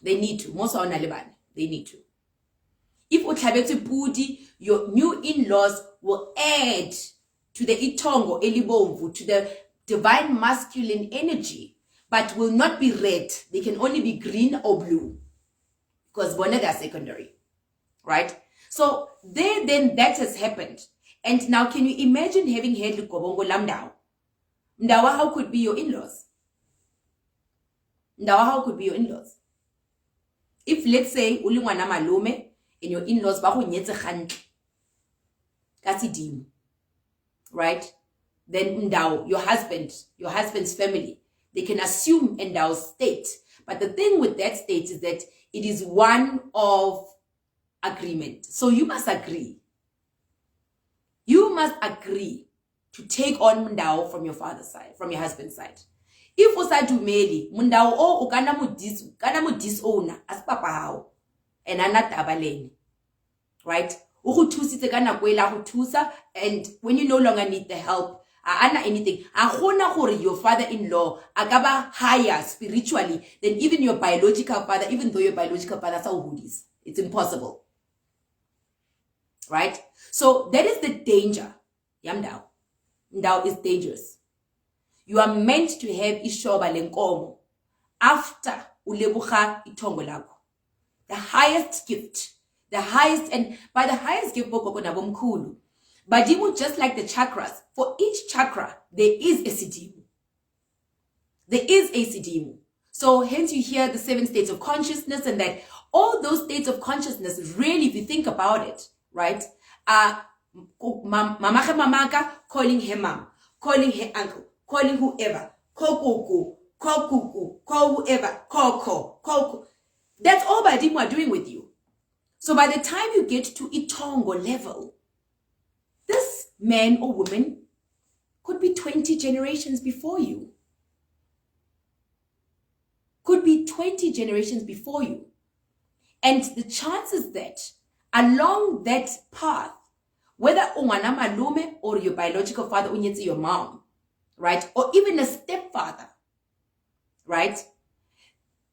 They need to. They need to. If utlhabetsu pudi, your new in-laws will add to the itongo elibomvu, to the divine masculine energy, but will not be red. They can only be green or blue, because bona they are secondary, right? So then that has happened. And now can you imagine having had Igobongo lamdao? Mdawa, how could be your in-laws? Mdawa, how could be your in-laws? If let's say ulingwana malume and your in-laws ba go nyetse gantle ka sedimo, right? Then Ndao, your husband's family, they can assume Ndao's state. But the thing with that state is that it is one of agreement. So you must agree. You must agree to take on Ndao from your father's side, from your husband's side. If usadumeli, Ndao o ukana mu disown as papa hao and anatabaleni. Right? And when you no longer need the help, anything, your father-in-law akaba higher spiritually than even your biological father, even though your biological father is Buddhist. It's impossible. Right? So that is the danger. Yamdao. Ndao is dangerous. You are meant to have ishoba lenkomo after ulebucha itongo lako. The highest gift. The highest, and by the highest gift, Badimu, just like the chakras, for each chakra, there is a sidimu. There is a sidimu. So hence you hear the 7 states of consciousness, and that all those states of consciousness, really, if you think about it, right, mamaka calling her mom, calling her uncle, calling whoever, kokuku, call whoever, koko. That's all Badimu are doing with you. So by the time you get to itongo level, this man or woman could be 20 generations before you. Could be 20 generations before you. And the chances that along that path, whether ungwana malume or your biological father, unyetsi your mom, right? Or even a stepfather, right?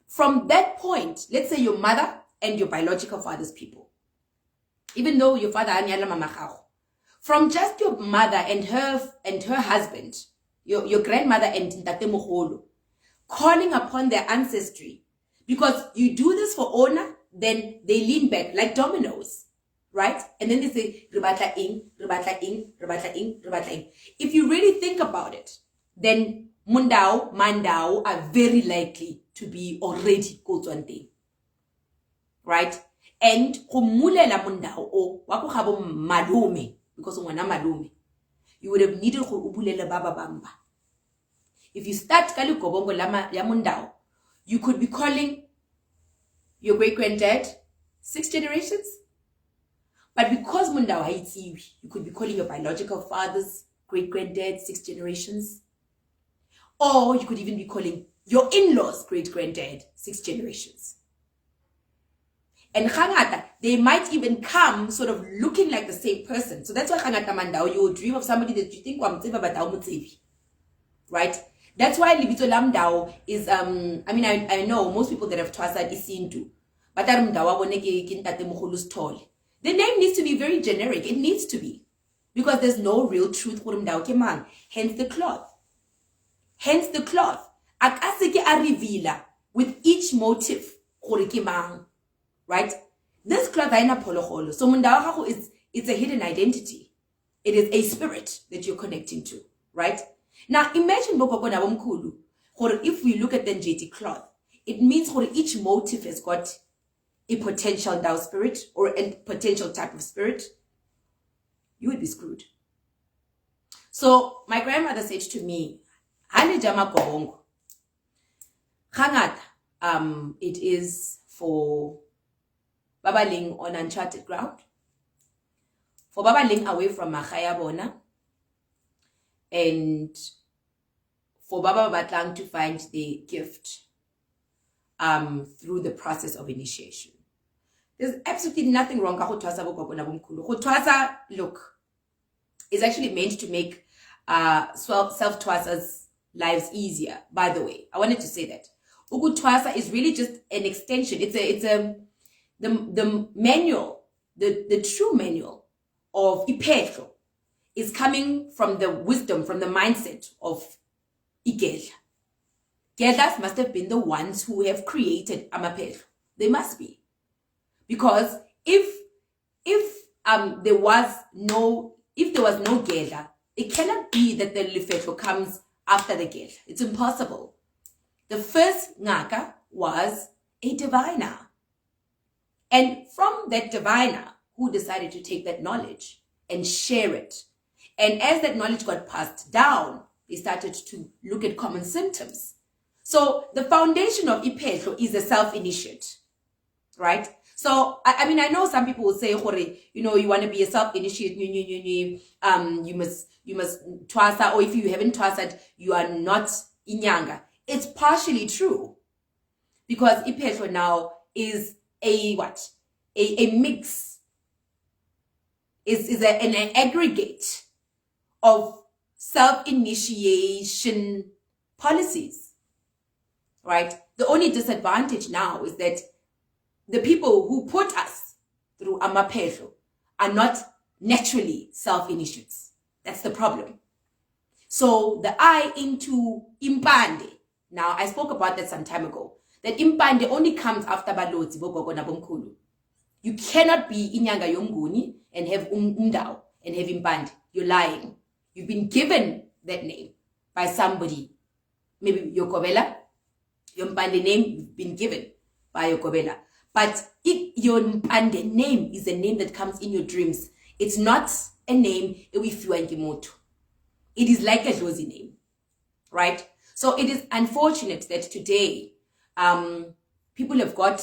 From that point, let's say your mother and your biological father's people. Even though your father anyala mamakaho. From just your mother and her husband, your grandmother and Ntate Moholo, calling upon their ancestry, Because you do this for honor, then they lean back like dominoes, right? And then they say, "Rebatla ing, rebatla ing, rebatla ing, rebatla ing." If you really think about it, then Mundao, Mandao are very likely to be already Kotswante, right? And Kumulela Mundao or Wakuhabo Malume, because Umwana Malume, you would have needed Ubulele Baba Bamba. If you start Kali Igobongo Lama Yamundao, you could be calling your great-granddad 6 generations. But because Mundao hates you, you could be calling your biological father's great-granddad 6 generations. Or you could even be calling your in-laws great-granddad 6 generations. And Khangata, they might even come sort of looking like the same person. So that's why Khangata Mandao, you will dream of somebody that you think Wamtsevi, right? That's why Libito Lamdao is, I know most people that have twasad is seen to. But the name needs to be very generic. It needs to be. Because there's no real truth. Hence the cloth. Hence the cloth. Akaseke arivila with each motive. Right? This cloth aina polo. So Mundao is it's a hidden identity. It is a spirit that you're connecting to. Right? Now imagine if we look at the NJT cloth, it means each motive has got a potential Ndao spirit or a potential type of spirit. You would be screwed. So my grandmother said to me, Igobongo. It is for Babaling on uncharted ground, for Babaling away from Makaya Bona, and for Baba Batlang to find the gift through the process of initiation. There's absolutely nothing wrong. Khutwasa, look, is actually meant to make self-twasas lives easier, by the way. I wanted to say that. Ukutwasa is really just an extension. It's the manual, the true manual of Ipetlo is coming from the wisdom, from the mindset of Igela. Gelas must have been the ones who have created Amapetlo. They must be. Because if there was no Gela, it cannot be that the Lifetlo comes after the Gela. It's impossible. The first Ngaka was a diviner. And from that diviner, who decided to take that knowledge and share it. And as that knowledge got passed down, they started to look at common symptoms. So the foundation of Ipetlo is a self-initiate, right? So, I know some people will say, you want to be a self-initiate, you must twasa, or if you haven't twasad, you are not inyanga. It's partially true. Because Ipetlo now is a mix, is an aggregate of self-initiation policies, right? The only disadvantage now is that the people who put us through Amapetlo are not naturally self-initiates. That's the problem. So the eye into Impande, now I spoke about that some time ago, that Impande only comes after Baloti, Bogogo na Bomkulu. You cannot be Inyanga Yomguni and have Umdao and have Impande. You're lying. You've been given that name by somebody. Maybe Yokobela. Your Mpande name you've been given by Yokobela. But your Mpande name is a name that comes in your dreams. It's not a name it is like a Josie name. Right? So it is unfortunate that today people have got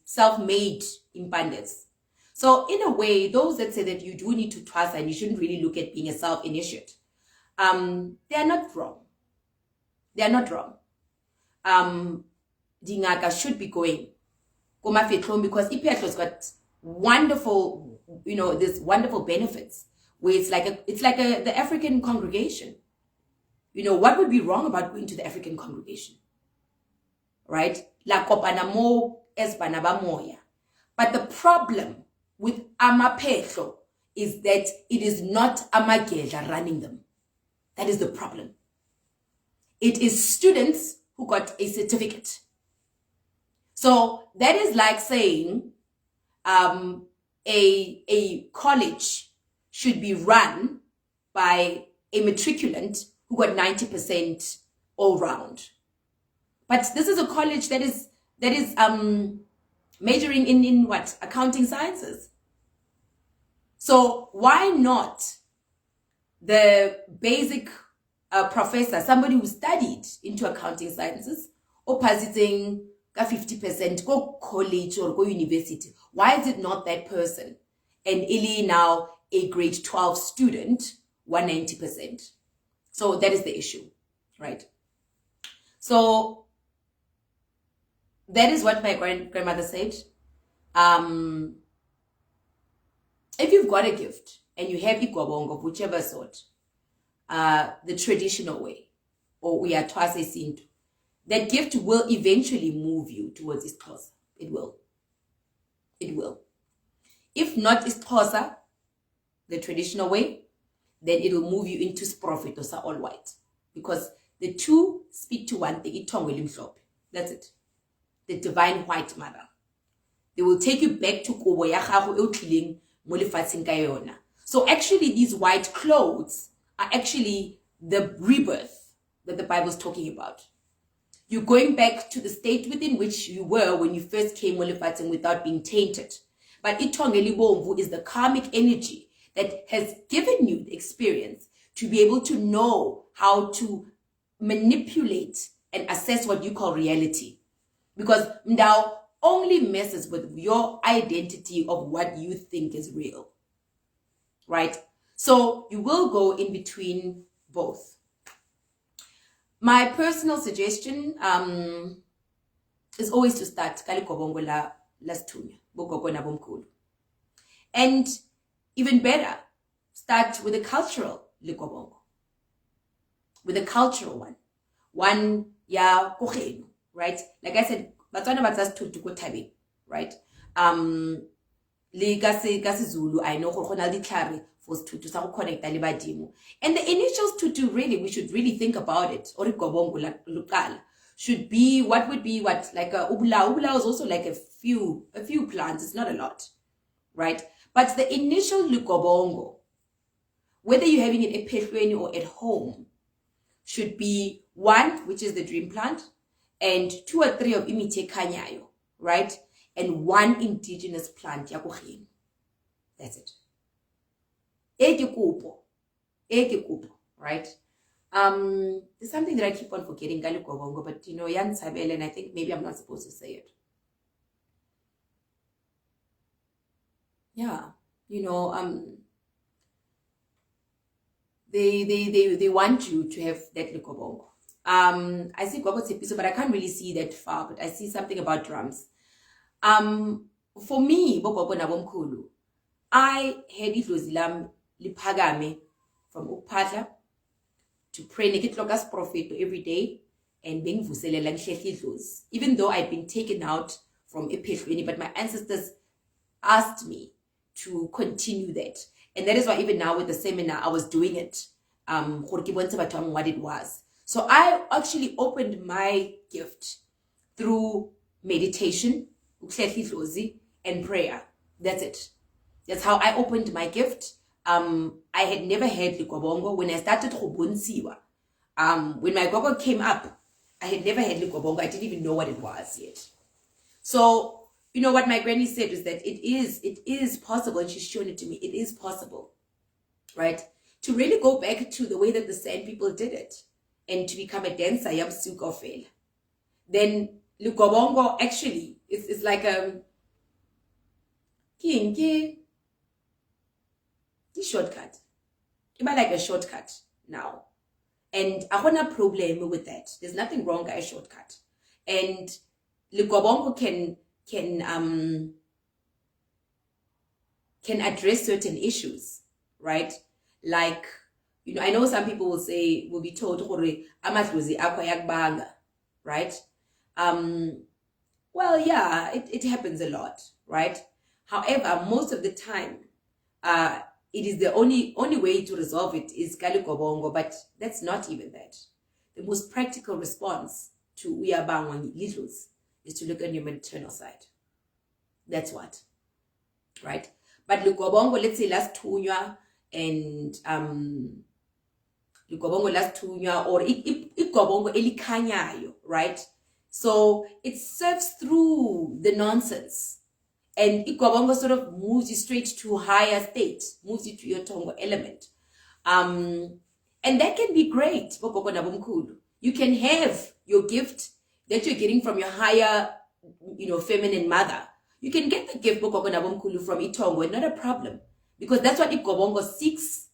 self-made Mpandes. So in a way, those that say that you do need to twasa and you shouldn't really look at being a self-initiate, they are not wrong. They are not wrong. Dingaka should be going because Ipetlo's got wonderful, there's wonderful benefits where it's like the African congregation. What would be wrong about going to the African congregation? Right? La kopana mo esbanaba moya. But the problem with Amapetlo is that it is not Amagela running them. That is the problem. It is students who got a certificate. So that is like saying a college should be run by a matriculant who got 90% all round. But this is a college that is majoring in what? Accounting sciences. So why not the basic professor, somebody who studied into accounting sciences, or positing 50% go college or go university? Why is it not that person? And Ili now a grade 12 student, 190%. So that is the issue, right? So that is what my grandmother said. If you've got a gift and you have Igobongo of whichever sort, the traditional way, or we are twase sintu, that gift will eventually move you towards isiXhosa. It will. It will. If not isiXhosa, the traditional way, then it will move you into Sprofit or all white. Because the two speak to one thing. That's it. The divine white mother. They will take you back to Kobo ya gago e o tlileng mo lefatsheng ka yona. So actually these white clothes are actually the rebirth that the Bible is talking about. You're going back to the state within which you were when you first came mo lefatsheng without being tainted. But Itongeli Bomvu is the karmic energy that has given you the experience to be able to know how to manipulate and assess what you call reality. Because Mdao only messes with your identity of what you think is real. Right? So you will go in between both. My personal suggestion is always to start Igobongo la Stunya, Bogogo na Bomkulu. And even better, start with a cultural Igobongo. With a cultural one. One ya kogenu, right? Like I said, Batswana batsas to go tabi, right? Le Zulu, I know Hokonal Diklari for to some connect le badimo. And the initials to really, we should really think about it. Or Igobongo Lukala should be what would be what like a ubla. Ubla is also like a few plants, it's not a lot, right? But the initial Igobongo, whether you're having it at Pehlweni or at home, should be 1, which is the dream plant, and 2 or 3 of imite kanyayo, right? And 1 indigenous plant, yakuhin. That's it. Eke kupo, right? There's something that I keep on forgetting, Igobongo, but you know, Yan Sabel, and I think maybe I'm not supposed to say it. Yeah, you know, they want you to have that Igobongo. I see Gogo Tepiso, but I can't really see that far, but I see something about drums. For me, Bogogo na Bomkulu, I had Idlozilam Lipagame from Upatla to pray Nekitlokas Prophet every day and being Vuselela Idlos. Even though I'd been taken out from Epehlweni, but my ancestors asked me to continue that. And that is why even now with the seminar, I was doing it. What it was. So I actually opened my gift through meditation, and prayer. That's it. That's how I opened my gift. I had never had Igobongo. When I started Gobonsiwa, when my gogo came up, I had never had Igobongo. I didn't even know what it was yet. So, you know what my granny said is that it is possible, and she's shown it to me. It is possible, right? To really go back to the way that the Sand people did it and to become a dancer, then Igobongo actually is like a shortcut. It's like a shortcut now. And I want a problem with that. There's nothing wrong with a shortcut. And Igobongo can address certain issues, right? Like, you know, I know some people will be told, right? Well, yeah, it happens a lot, right? However, most of the time, it is the only way to resolve it is Igobongo, but that's not even that. The most practical response to Uyabangwa Lidlos is to look on your maternal side. That's what, right? But Igobongo, let's say last tunya and Igobongo last tunya or Igobongo elikhanyayo, right? So it serves through the nonsense. And Igobongo sort of moves you straight to higher state, moves you to your Tongo element. And that can be great. You can have your gift that you're getting from your higher, feminine mother. You can get the gift from Itongo, not a problem. Because that's what Igobongo seeks,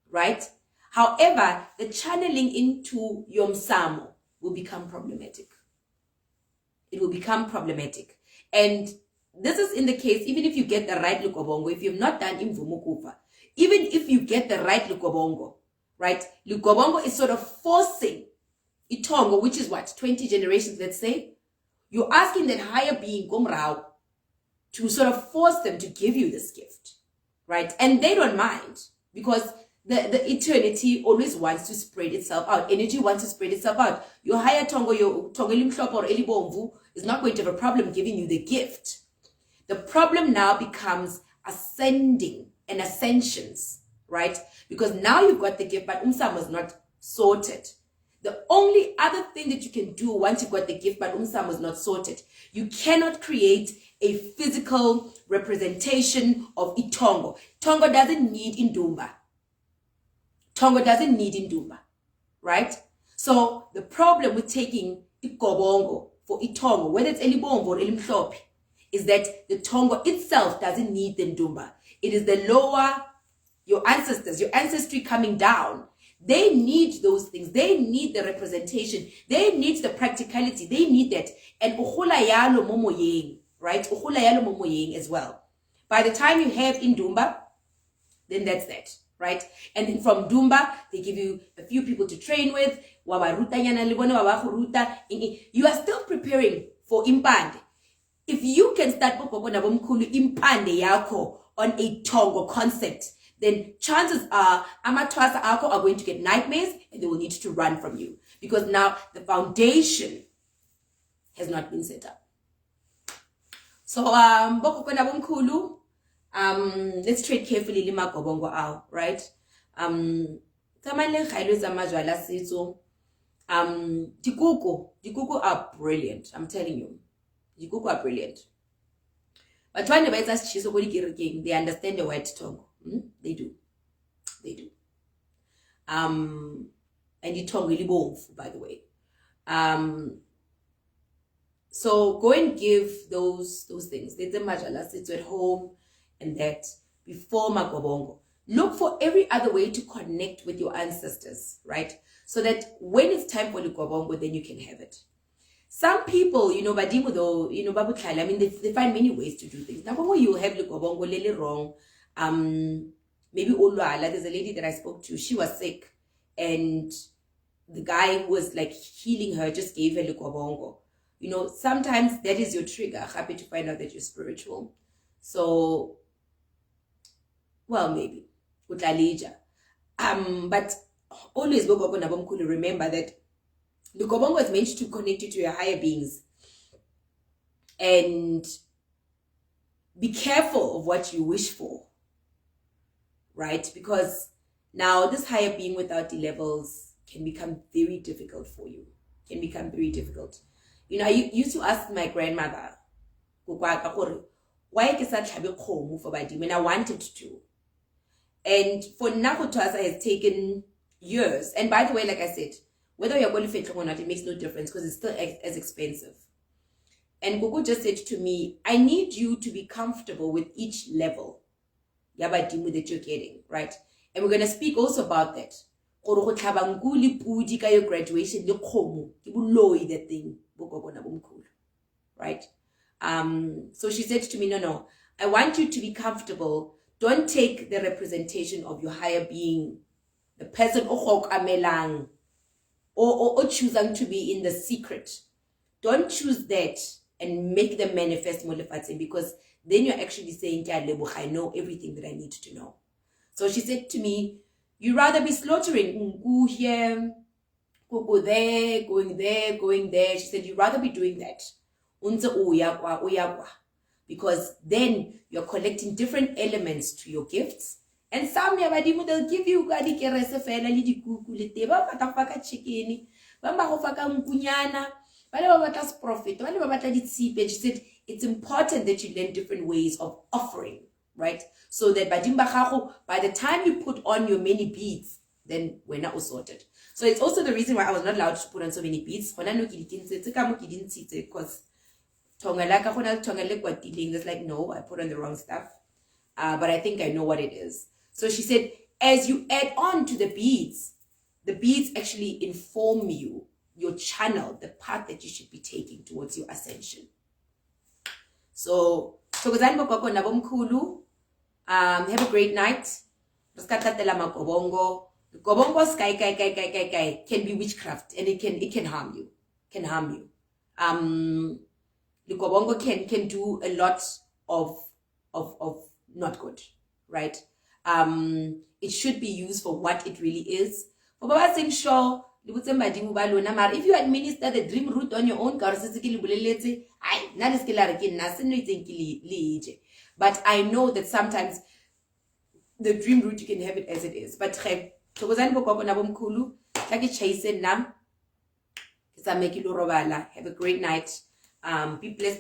right? However, the channeling into your Msamo will become problematic. It will become problematic. And this is in the case, even if you get the right Igobongo, if you've not done Imvumukufa, even if you get the right Igobongo, right? Igobongo is sort of forcing Itongo, which is what, 20 generations, let's say. You're asking that higher being, Gomrao, to sort of force them to give you this gift, right? And they don't mind because the eternity always wants to spread itself out. Energy wants to spread itself out. Your higher Tongo, your Tongo Limshop or Elibomvu is not going to have a problem giving you the gift. The problem now becomes ascending and ascensions, right? Because now you've got the gift, but Umsam was not sorted. The only other thing that you can do once you've got the gift, but Umsam was not sorted, you cannot create a physical representation of Itongo. Tongo doesn't need Indumba. Tongo doesn't need Indumba, right? So the problem with taking Igobongo for Itongo, whether it's Elibombo or Elimhlopi, is that the Tongo itself doesn't need the Ndumba. It is the lower, your ancestors, your ancestry coming down. They need those things. They need the representation. They need the practicality. They need that. And Uhulayalo Momoyeng, right? Uhulayalo Momoyeng as well. By the time you have Indumba, then that's that, right? And then from Dumba, they give you a few people to train with. You are still preparing for Impande. If you can start Impande Yako on a Tongo concept, then chances are Amatwasa Ako are going to get nightmares and they will need to run from you. Because now the foundation has not been set up. So let's tread carefully lima Igobongo out, right? Dikuku are brilliant, I'm telling you. Dikuku are brilliant. But when they understand the white tongue. They do. They do. And the tongue really both, by the way. So go and give those things. There's a majala sits at home and that before Igobongo. Look for every other way to connect with your ancestors, right? So that when it's time for Igobongo, then you can have it. Some people, Badimu though, Babutlala, I mean, they find many ways to do things. Number one, you have Igobongo lele wrong. Maybe Olwala, there's a lady that I spoke to, she was sick, and the guy who was like healing her just gave her Igobongo. Sometimes that is your trigger. Happy to find out that you're spiritual. So, well, maybe. Utlalija. But always remember that the Igobongo is meant to connect you to your higher beings. And be careful of what you wish for. Right? Because now this higher being without the levels can become very difficult for you. Can become very difficult. I used to ask my grandmother, why can I have a for Badim? And I wanted to. And for Nakutwasa has taken years. And by the way, like I said, whether you're going to or not, it makes no difference because it's still as expensive. And Gogo just said to me, I need you to be comfortable with each level that you're getting, right? And we're going to speak also about that. Your graduation, that thing, right? So she said to me, no, I want you to be comfortable. Don't take the representation of your higher being, the person or choosing to be in the secret. Don't choose that and make them manifest Molefatse, because then you're actually saying, I know everything that I need to know. So she said to me, you rather be slaughtering here, go there, going there. She said, you'd rather be doing that. unze uyakwa, because then you're collecting different elements to your gifts. And some yabadimu, they'll give you kadi kerese fela li dikuku le teba patafaka chicken, bamba go faka mkunyana, bale ba batla profit, bale ba batla ditsipe. She said it's important that you learn different ways of offering, right? So that by the time you put on your many beads, then we're not all sorted. So it's also the reason why I was not allowed to put on so many beads. Because it's like, no, I put on the wrong stuff. But I think I know what it is. So she said, as you add on to the beads actually inform you, your channel, the path that you should be taking towards your ascension. So, have a great night. Igobongo sky can be witchcraft, and it can harm you. Igobongo can do a lot of not good, right? It should be used for what it really is. If you administer the dream root on your own, but I know that sometimes the dream root, you can have it as it is. But have a great night. Be blessed.